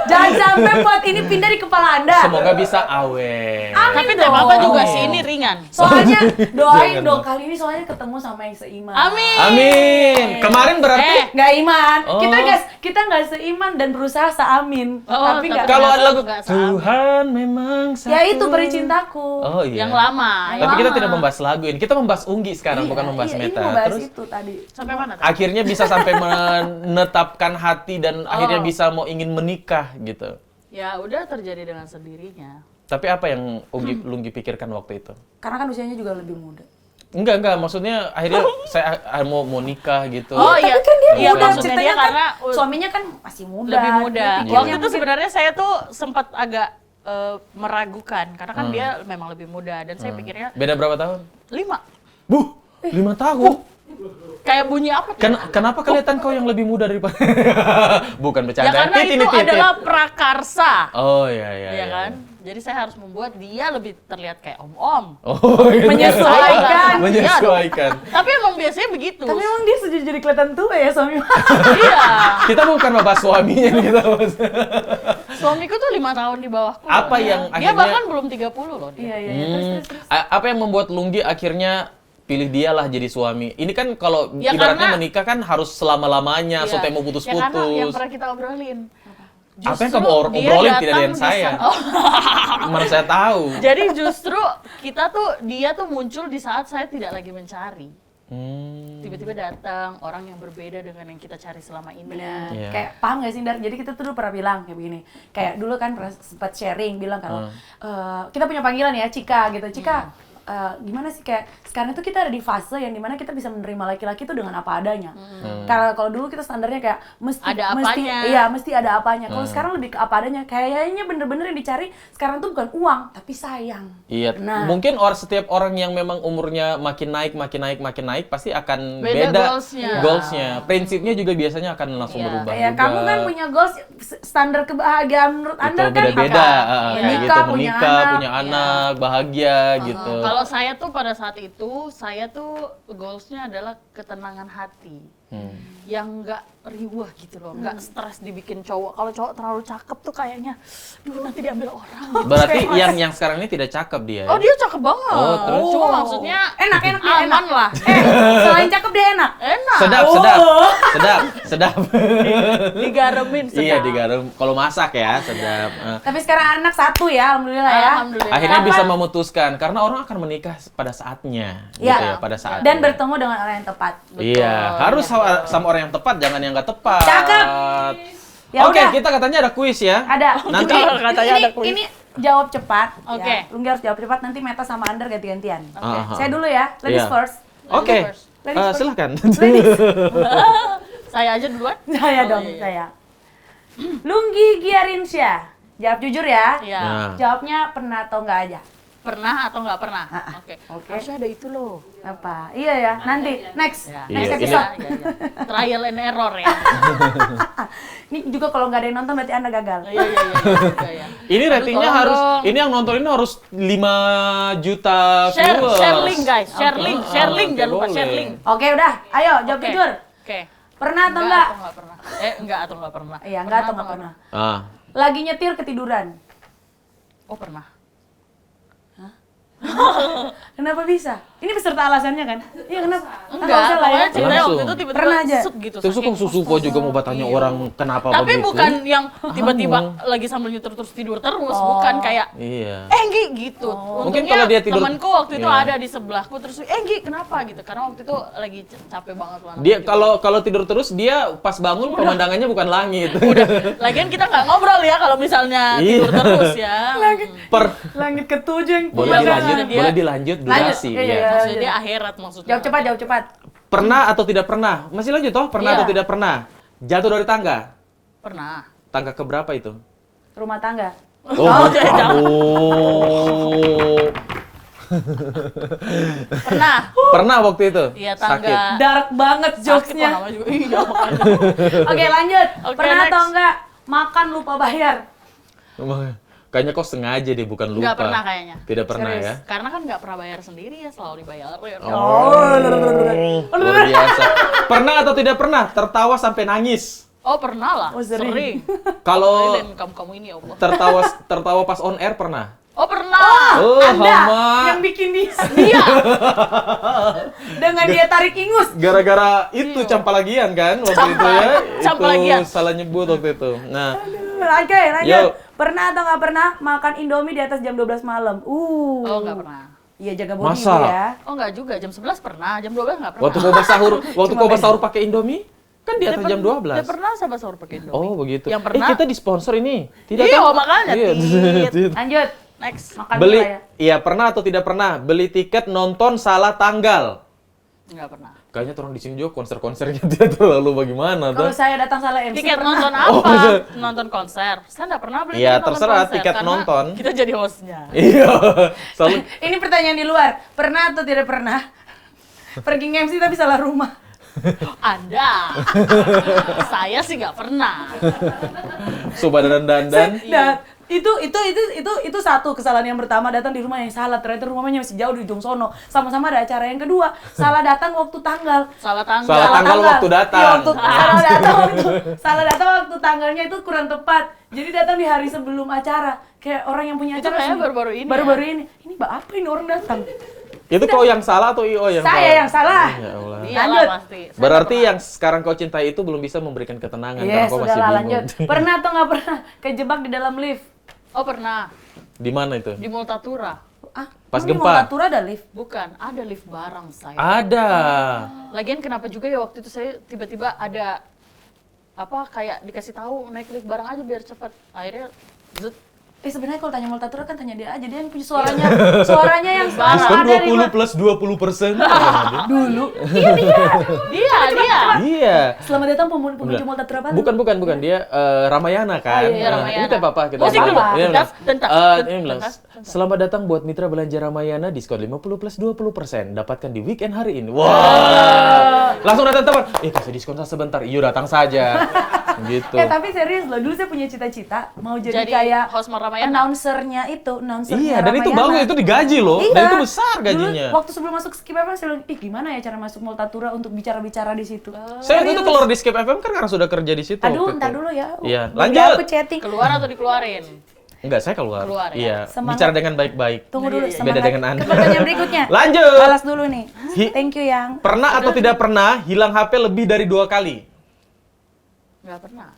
Jangan sampai pot ini pindah di kepala Anda. Semoga bisa awet. Amin. Tapi tidak apa-apa juga Oh. sih, ini ringan. Soalnya doain Jangan dong dong. kali ini soalnya ketemu sama yang seiman. Amin. Amin. Kemarin berarti Nggak iman. Oh. Kita nggak seiman dan berusaha seamin. Oh, tapi nggak. kalau ada lagu Nggak sama. Tuhan memang satu. Ya itu beri cintaku. Oh iya. Yang lama. Tapi yang kita lama. tidak membahas lagu ini. Kita membahas Unggi sekarang, bukan membahas iya, Meta. Ini mau bahas Terus itu tadi. Sampai mana tadi? akhirnya bisa sampai menetapkan hati dan akhirnya bisa mau ingin menikah gitu. Ya udah terjadi dengan sendirinya. Tapi apa yang Lunggi pikirkan waktu itu? Karena kan usianya juga lebih muda. Enggak, maksudnya akhirnya saya mau nikah gitu. Oh, Tapi iya. kan dia Iya, muda. maksudnya Ceritanya dia kan karena suaminya kan masih muda. lebih muda. Dia pikirnya Waktu itu mungkin- sebenarnya saya tuh sempat agak meragukan karena kan dia memang lebih muda dan saya pikirnya Beda berapa tahun? 5. 5 tahun. Kayak bunyi apa? Kenapa kelihatan kau yang lebih muda daripada? Bukan Ya bercanda. karena itu adalah prakarsa. Oh iya. Ya kan? Jadi saya harus membuat dia lebih terlihat kayak om-om. Oh, iya. Menyesuaikan. Menyesuaikan. Tapi emang biasanya begitu. Tapi emang dia sudah jadi kelihatan tua ya suami. Iya. Kita bukan membahas suaminya nih, kita bahas. Suamiku tuh 5 tahun di bawahku. Apa loh. yang Dia akhirnya- bahkan belum 30 loh dia. Iya. Terus. Apa yang membuat Lunggi akhirnya pilih dia lah jadi suami? Ini kan kalau Ya, ibaratnya karena- menikah kan harus selama-lamanya, Iya. sampai mau Ya karena yang putus-putus. pernah kita obrolin. Apa yang Justru kamu dia obrolin tidak datang dengan di saya? saat- Oh. Mana saya tahu. Jadi justru dia tuh muncul di saat saya tidak lagi mencari. Tiba-tiba datang orang yang berbeda dengan yang kita cari selama ini. Benar. Iya. Kayak paham gak sih Dar? Jadi kita tuh dulu pernah bilang kayak begini. Kayak dulu kan pernah sempat sharing bilang kalau kita punya panggilan ya Cika gitu. Cika gimana sih kayak sekarang itu kita ada di fase yang dimana kita bisa menerima laki-laki itu dengan apa adanya. Kalau dulu kita standarnya kayak Ada apanya. mesti ada apanya. Kalau sekarang lebih ke apa adanya. Kayaknya bener-bener yang dicari sekarang tuh bukan uang tapi sayang. Iya, Nah. mungkin setiap orang yang memang umurnya makin naik pasti akan Beda beda goals-nya. goals-nya. Prinsipnya juga biasanya akan langsung Iya. berubah Kayak juga. kamu kan punya goals standar kebahagiaan menurut itu Anda kan beda-beda, apa? kayak Menikah, gitu, punya menikah, anak. punya anak, bahagia gitu. Kalau saya tuh pada saat itu, saya tuh goalsnya adalah ketenangan hati. Yang nggak riuh gitu loh, nggak stres dibikin cowok. Kalau cowok terlalu cakep tuh kayaknya, duh nanti diambil orang. Gitu. Berarti Kayak, yang sekarang ini tidak cakep dia. oh dia cakep banget. Oh, terus? Cuma maksudnya Enak dia aman enak. lah. Selain cakep dia enak. Enak. Sedap, Oh. sedap. Digaremin sedap. Iya, digaram. Kalau masak ya, sedap. Tapi sekarang anak satu ya, alhamdulillah ya. Alhamdulillah. Akhirnya Apa? bisa memutuskan karena orang akan menikah pada saatnya, gitu Iya. ya, pada saat. Dan bertemu dengan orang yang tepat. Iya, harus sama orang yang tepat, jangan yang nggak tepat. Cakep. Ya Oke, udah. kita katanya ada kuis ya. Ada. Nanti katanya ada kuis. Ini jawab cepat. Oke. Ya. Lunggi harus jawab cepat, nanti Meta sama Under ganti-gantian. Aha. Saya dulu ya, ladies Iya. first. Oke, first. Ladies first. silakan. Saya aja duluan. Saya dong, iya. saya. Lunggi Giarinsyah. Jawab jujur ya. Iya. Nah. Jawabnya pernah atau enggak aja. Pernah atau nggak pernah? Oke. Oke. Harusnya ada itu loh. Apa? Iya ya, nanti next. Ya. Next Iya, episode. Iya. Trial and error ya. Ini juga kalau nggak ada yang nonton berarti Anda gagal. Iya. Ini ratingnya tolong harus, dong. ini yang nonton ini harus 5 juta Share viewers. link guys, share link, Oke, jangan lupa boleh. share link. Oke, udah. Ayo, jawab Oke. jujur. Oke. Pernah atau enggak? Enggak pernah. Enggak atau enggak pernah. Iya, enggak atau enggak pernah. Ah. Lagi nyetir ketiduran. Oh, pernah. Kenapa bisa? Ini beserta alasannya kan? Iya kenapa? Enggak, usah lah ya. pokoknya ceritanya waktu Langsung. itu tiba-tiba Pernah aja? set gitu. Terus saking kok susupo juga mau bertanya orang kenapa Tapi begitu. bukan yang tiba-tiba lagi sambil nyetir terus tidur terus, bukan kayak Iya. Enggi gitu. Mungkin Untungnya kalau dia tidur- temanku waktu itu Iya. ada di sebelahku terus Enggi kenapa gitu. Karena waktu itu lagi capek banget lah. Dia kalau tidur terus dia pas bangun pemandangannya bukan langit. Lagian kita nggak ngobrol ya kalau misalnya Iya. tidur terus ya. Langit ketujuh yang Boleh Iya, dilanjut, dia- boleh dilanjut durasi. Iya, ya. iya. Maksudnya dia akhirat maksudnya. Jawab cepat. Pernah atau tidak pernah? Masih lanjut toh? Pernah Iya. atau tidak pernah? Jatuh dari tangga? Pernah. Tangga ke berapa itu? Rumah tangga. Oh, jangan. oh. Pernah. Pernah waktu itu? Iya, Sakit. tangga. Dark banget Sakit jokesnya. namanya juga. Iya, makanya. Oke lanjut. Oke, Pernah atau next. enggak makan lupa bayar? Kayaknya kok sengaja deh, bukan lupa. Nggak pernah kayaknya. Tidak pernah Serius? ya? Karena kan nggak pernah bayar sendiri ya, selalu dibayarin. Luar biasa. Pernah atau tidak pernah tertawa sampai nangis? Oh pernah lah, Oh, sering. Kalau Dan kamu ini ya Allah. tertawa pas on air pernah? Oh pernah. Oh, Anda Hama. yang bikin dia. Dengan dia tarik ingus. Gara-gara itu campalagian kan waktu itu ya? Campalagian. Itu salah nyebut waktu itu. Nah, Oke lanjut. Yuk. Pernah atau nggak pernah makan Indomie di atas jam 12 malam? Oh nggak pernah. Iya jaga body Masa? Ibu ya. Oh nggak juga, jam 11 pernah, jam 12 nggak pernah. waktu kau sahur pakai Indomie kan di atas jam 12. Dia pernah sama sahur pakai Indomie. Oh, begitu. Yang pernah. kita disponsor ini. Tidak Iya, kan? makanya, Iya. Tit. Lanjut. Next. Makan Beli, mie lah ya. iya pernah atau tidak pernah beli tiket nonton salah tanggal? Nggak pernah. Kayaknya orang di sini juga konser-konsernya tidak terlalu bagaimana Kalau tuh. saya datang salah MC Tiket pernah. nonton Oh, apa? bisa. Nonton konser. Saya nggak pernah beli Iya, tiket nonton terserah, konser, tiket karena nonton. Kita jadi hostnya. Iya, selalu. Ini pertanyaan di luar. Pernah atau tidak pernah pergi MC tapi salah rumah? Anda. Saya sih nggak pernah. Coba dandan. Dan itu satu kesalahan yang pertama, datang di rumah yang salah, ternyata rumahnya masih jauh di ujung sono. Sama-sama ada acara. Yang kedua, salah datang waktu tanggal. Salah tanggal. Salah tanggal waktu datang. Iya, salah datang waktu tanggalnya itu kurang tepat. Jadi datang di hari sebelum acara. Kayak orang yang punya Itu acara kayaknya sih. baru-baru ini Baru-baru ini. Ini apa ini orang datang? Itu kau yang salah atau IO yang salah? Saya yang salah. Ya Allah. Iyalah Lanjut. pasti. Saya Berarti nggak yang sekarang kau cintai itu belum bisa memberikan ketenangan karena Yes, kau masih sudahlah bingung. lanjut. Pernah atau nggak pernah kejebak di dalam lift? pernah. Oh pernah. Di mana itu? Di Multatura. Ah, Pas emang di gempa? Multatura ada lift? Bukan, ada lift barang saya. Ada. Lagian kenapa juga ya waktu itu saya tiba-tiba ada apa kayak dikasih tahu naik lift barang aja biar cepat. Akhirnya zut. Sebenarnya kalau tanya Multatura kan tanya dia aja, dia yang punya suaranya yang Diskon ada di 20 plus 20%. dulu. Dia. Iya. Selamat datang pengunjung Multatura Bandung. Bukan dia Ramayana kan. Oh, iya, Ramayana. Ini tak apa-apa kita. Musik dulu. Iya, Bentar, bilang. bentar, Ini bilang, selamat datang buat mitra belanja Ramayana diskon 50 plus 20%. Dapatkan di weekend hari ini. Wah. Langsung datang teman. Kasih diskon sebentar. Iya, datang saja. Gitu. Tapi serius loh, dulu saya punya cita-cita mau jadi kayak host Ramayana. announcernya Iya, dan itu Ramayana. bagus, itu digaji loh. Iya. Dan itu besar gajinya. Dulu, waktu sebelum masuk Skip FM saya bilang, gimana ya cara masuk Multatura untuk bicara-bicara di situ. Saya waktu itu keluar di Skip FM kan karena sudah kerja di situ. Aduh, waktu ntar itu. dulu ya. Iya, Dulu lanjut. Aku chatting. Keluar atau dikeluarin? Enggak, saya keluar. Keluar, ya? Iya, Semangat. bicara dengan baik-baik. Tunggu dulu, Iya, iya. semangat. Beda dengan Anda. Ke pertanyaan berikutnya. Lanjut. Balas dulu nih. Thank you, Yang. Pernah atau tidak pernah hilang HP lebih dari 2 kali? Nggak pernah.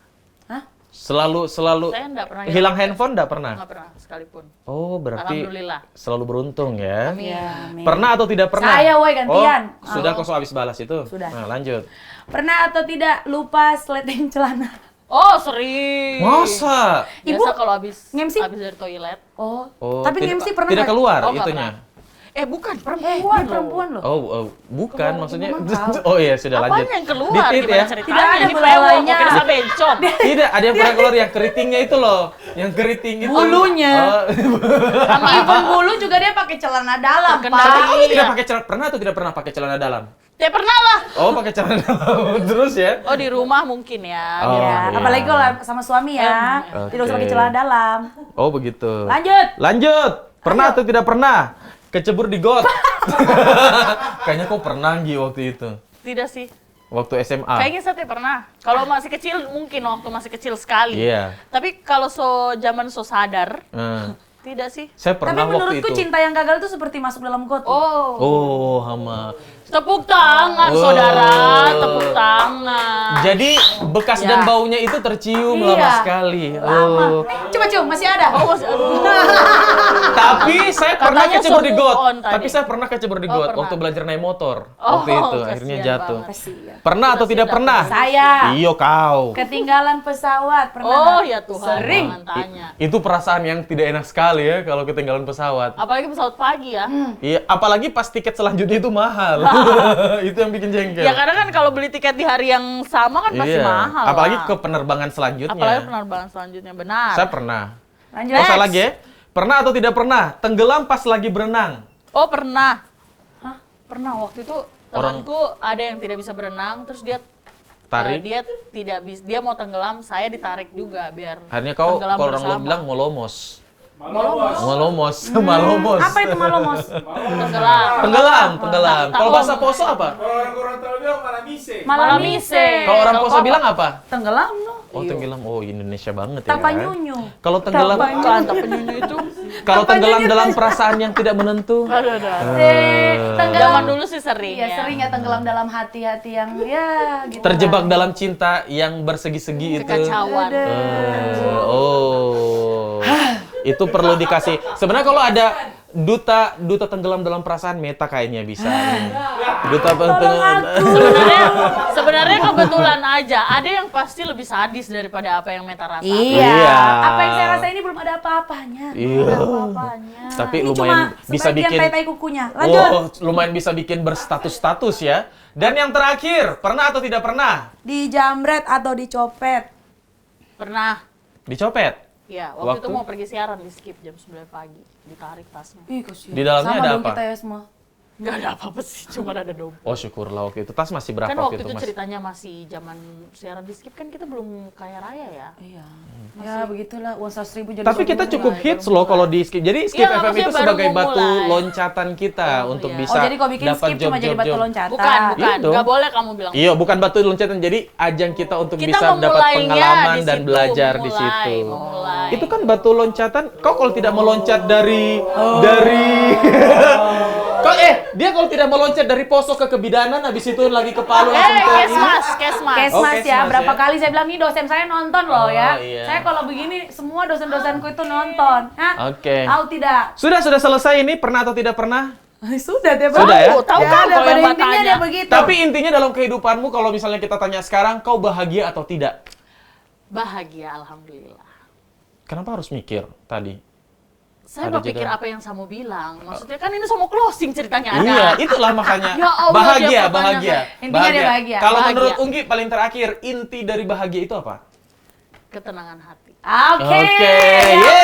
Hah? Selalu Saya nggak pernah hilang handphone enggak pernah? Nggak pernah sekalipun. Oh, berarti Alhamdulillah. selalu beruntung ya. Iya, amin. Pernah atau tidak pernah? Saya, woy, gantian. Oh, sudah kok habis balas itu? Sudah. Nah, lanjut. Pernah atau tidak lupa sleting celana? Oh sering. Masa? Ibu, Biasa kalau habis nge-MC? dari toilet. Oh, Oh, tapi tidak- MC pernah tidak nggak? keluar Oh, nggak itunya. pernah. Bukan Dia perempuan. perempuan loh. Bukan maksudnya. Emang kau? Oh iya, sudah lanjut. Apaan yang keluar? Ditit Gimana ya. ceritanya? Tidak ada Ini belalainya. pewok, mungkin saya bencong. Tidak, ada yang pernah keluar yang keritingnya itu loh. Yang keriting itu. Bulunya. Oh. Sama Even bulu juga dia pakai celana dalam, Terkendali. Pak. Kamu tidak pakai celana, pernah atau tidak pernah pakai celana dalam? Ya pernah lah. Oh, pakai celana dalam terus ya? Oh di rumah mungkin ya. Oh. Ya, iya. apalagi kalau sama suami ya. Tidak usah Oke. pakai celana dalam. Oh, begitu. Lanjut. Pernah atau tidak pernah kecebur di got? Kayaknya kok pernah Gi waktu itu. Tidak sih. Waktu SMA. Kayaknya saya tidak pernah. Kalau masih kecil mungkin waktu masih kecil sekali. Iya. Tapi kalau zaman so sadar, Tidak sih. Saya pernah Tapi waktu menurutku itu. cinta yang gagal itu seperti masuk dalam got. Oh, Hama. Tepuk tangan, Oh. saudara. Tepuk tangan. Jadi bekas Ya. dan baunya itu tercium Iya. lama sekali. Lama. Oh. Coba cium, masih ada. Oh, aduh. Tapi saya pernah Katanya kecebur di got. soon tadi. Tapi saya pernah kecebur di Oh, got pernah. waktu belajar naik motor. Oh, Waktu itu akhirnya kasihan jatuh. banget. Kasihan. Pernah atau tidak pernah? Saya. Iyo kau. Ketinggalan pesawat, pernah Oh nggak? ya Tuhan, Sering. jangan tanya. Itu perasaan yang tidak enak sekali ya kalau ketinggalan pesawat. Apalagi pesawat pagi ya. Iya, apalagi pas tiket selanjutnya itu mahal. Itu yang bikin jengkel. Ya karena kan kalau beli tiket di hari yang sama kan pasti Iya. mahal. Apalagi lah. ke penerbangan selanjutnya. Apalagi penerbangan selanjutnya, benar. Saya pernah. Lanjut. Oh, saya lagi ya. Pernah atau tidak pernah? Tenggelam pas lagi berenang. Oh pernah. Hah? Pernah waktu itu temanku ada yang tidak bisa berenang, terus dia Tarik. dia tidak bisa, dia mau tenggelam, saya ditarik juga biar Akhirnya kau tenggelam kalau orang bersama. lu bilang molomos. Malomos. Malomos. Malomos. Apa itu malomos? Tenggelam. Tenggelam. Kalau bahasa Poso apa? Orang tahu bilang Malamise. Malamise. Kalau orang Poso bilang apa? Tenggelam no. Oh, tenggelam. Oh, Indonesia banget ya. Tanpa kan? nyunyu. Kalau tenggelam, Bukan, tapi penyunyu itu. kalau tenggelam dalam perasaan yang tidak menentu. Aduh, aduh. Tenggelam. Zaman dulu sih sering Iya, sering ya tenggelam dalam hati-hati yang ya gitu. Terjebak dalam cinta yang bersegi-segi itu. Kekacauan. Oh. Itu perlu dikasih. Sebenarnya kalau ada duta tenggelam dalam perasaan Meta kayaknya bisa. Duta tenggelam. Sebenarnya kebetulan aja. Ada yang pasti lebih sadis daripada apa yang Meta rasakan. Iya. Iya. Apa yang saya rasa ini belum ada apa-apanya. Iya. Apa-apanya. Tapi Ini lumayan cuma bisa sebagian bikin. tai-tai kukunya. Lanjut. Oh, lumayan bisa bikin berstatus-status ya. Dan yang terakhir, pernah atau tidak pernah? Dijamret atau dicopet. Pernah. Dicopet. Ya, waktu Waktu? itu mau pergi siaran di skip jam 9 pagi. Ditarik tasnya. Ih, kasihan. Di dalamnya Sama ada dong apa? kita ya semua. Nggak ada apa-apa sih, cuma ada dompet. Oh, syukurlah waktu itu. Tas masih berapa Kan waktu waktu itu, itu Mas? ceritanya masih zaman siaran di skip kan kita belum kaya raya ya. Iya. Ya begitulah uang 100.000 jadi Tapi kita sombong. cukup mulai, hits baru loh mulai. kalau di Skip. Jadi Skip Iya, FM maksudnya itu baru sebagai mau batu mulai. loncatan kita untuk iya. bisa Oh, jadi kau bikin dapat skip cuma jadi batu job-job. loncatan. Bukan, Iya dong. nggak boleh kamu bilang. Iya, bukan batu loncatan. Jadi ajang kita untuk Kita bisa dapat memulainya pengalaman di dan situ, belajar di memulai, situ. memulai. Itu kan batu loncatan. Kau kalau tidak meloncat dari Kau dia kalau tidak meloncat dari Poso ke Kebidanan habis itu lagi ke Palu langsung ke Kesmas, Kesmas. Oh, Kesmas ya, Kesmas berapa ya. kali saya bilang nih dosen saya nonton loh Oh, ya. iya. Saya kalau begini semua dosen-dosenku itu nonton. Hah? Oke. Tahu tidak? Sudah selesai ini, pernah atau tidak pernah? Sudah deh, Bang. Sudah ya? Tahu Ya, kan ada kalau pada yang intinya matanya. dia begitu. Tapi intinya dalam kehidupanmu kalau misalnya kita tanya sekarang, kau bahagia atau tidak? Bahagia, alhamdulillah. Kenapa harus mikir tadi? Saya Ada berpikir jeda. apa yang Samo bilang. Maksudnya kan ini Samo closing ceritanya ada. Iya, itulah makanya Ya Allah, bahagia, dia bahagia. pertanyakan. Intinya dia bahagia. Kalau Bahagia. menurut Unggi paling terakhir, inti dari bahagia itu apa? Ketenangan hati. Oke. Oke, Ya,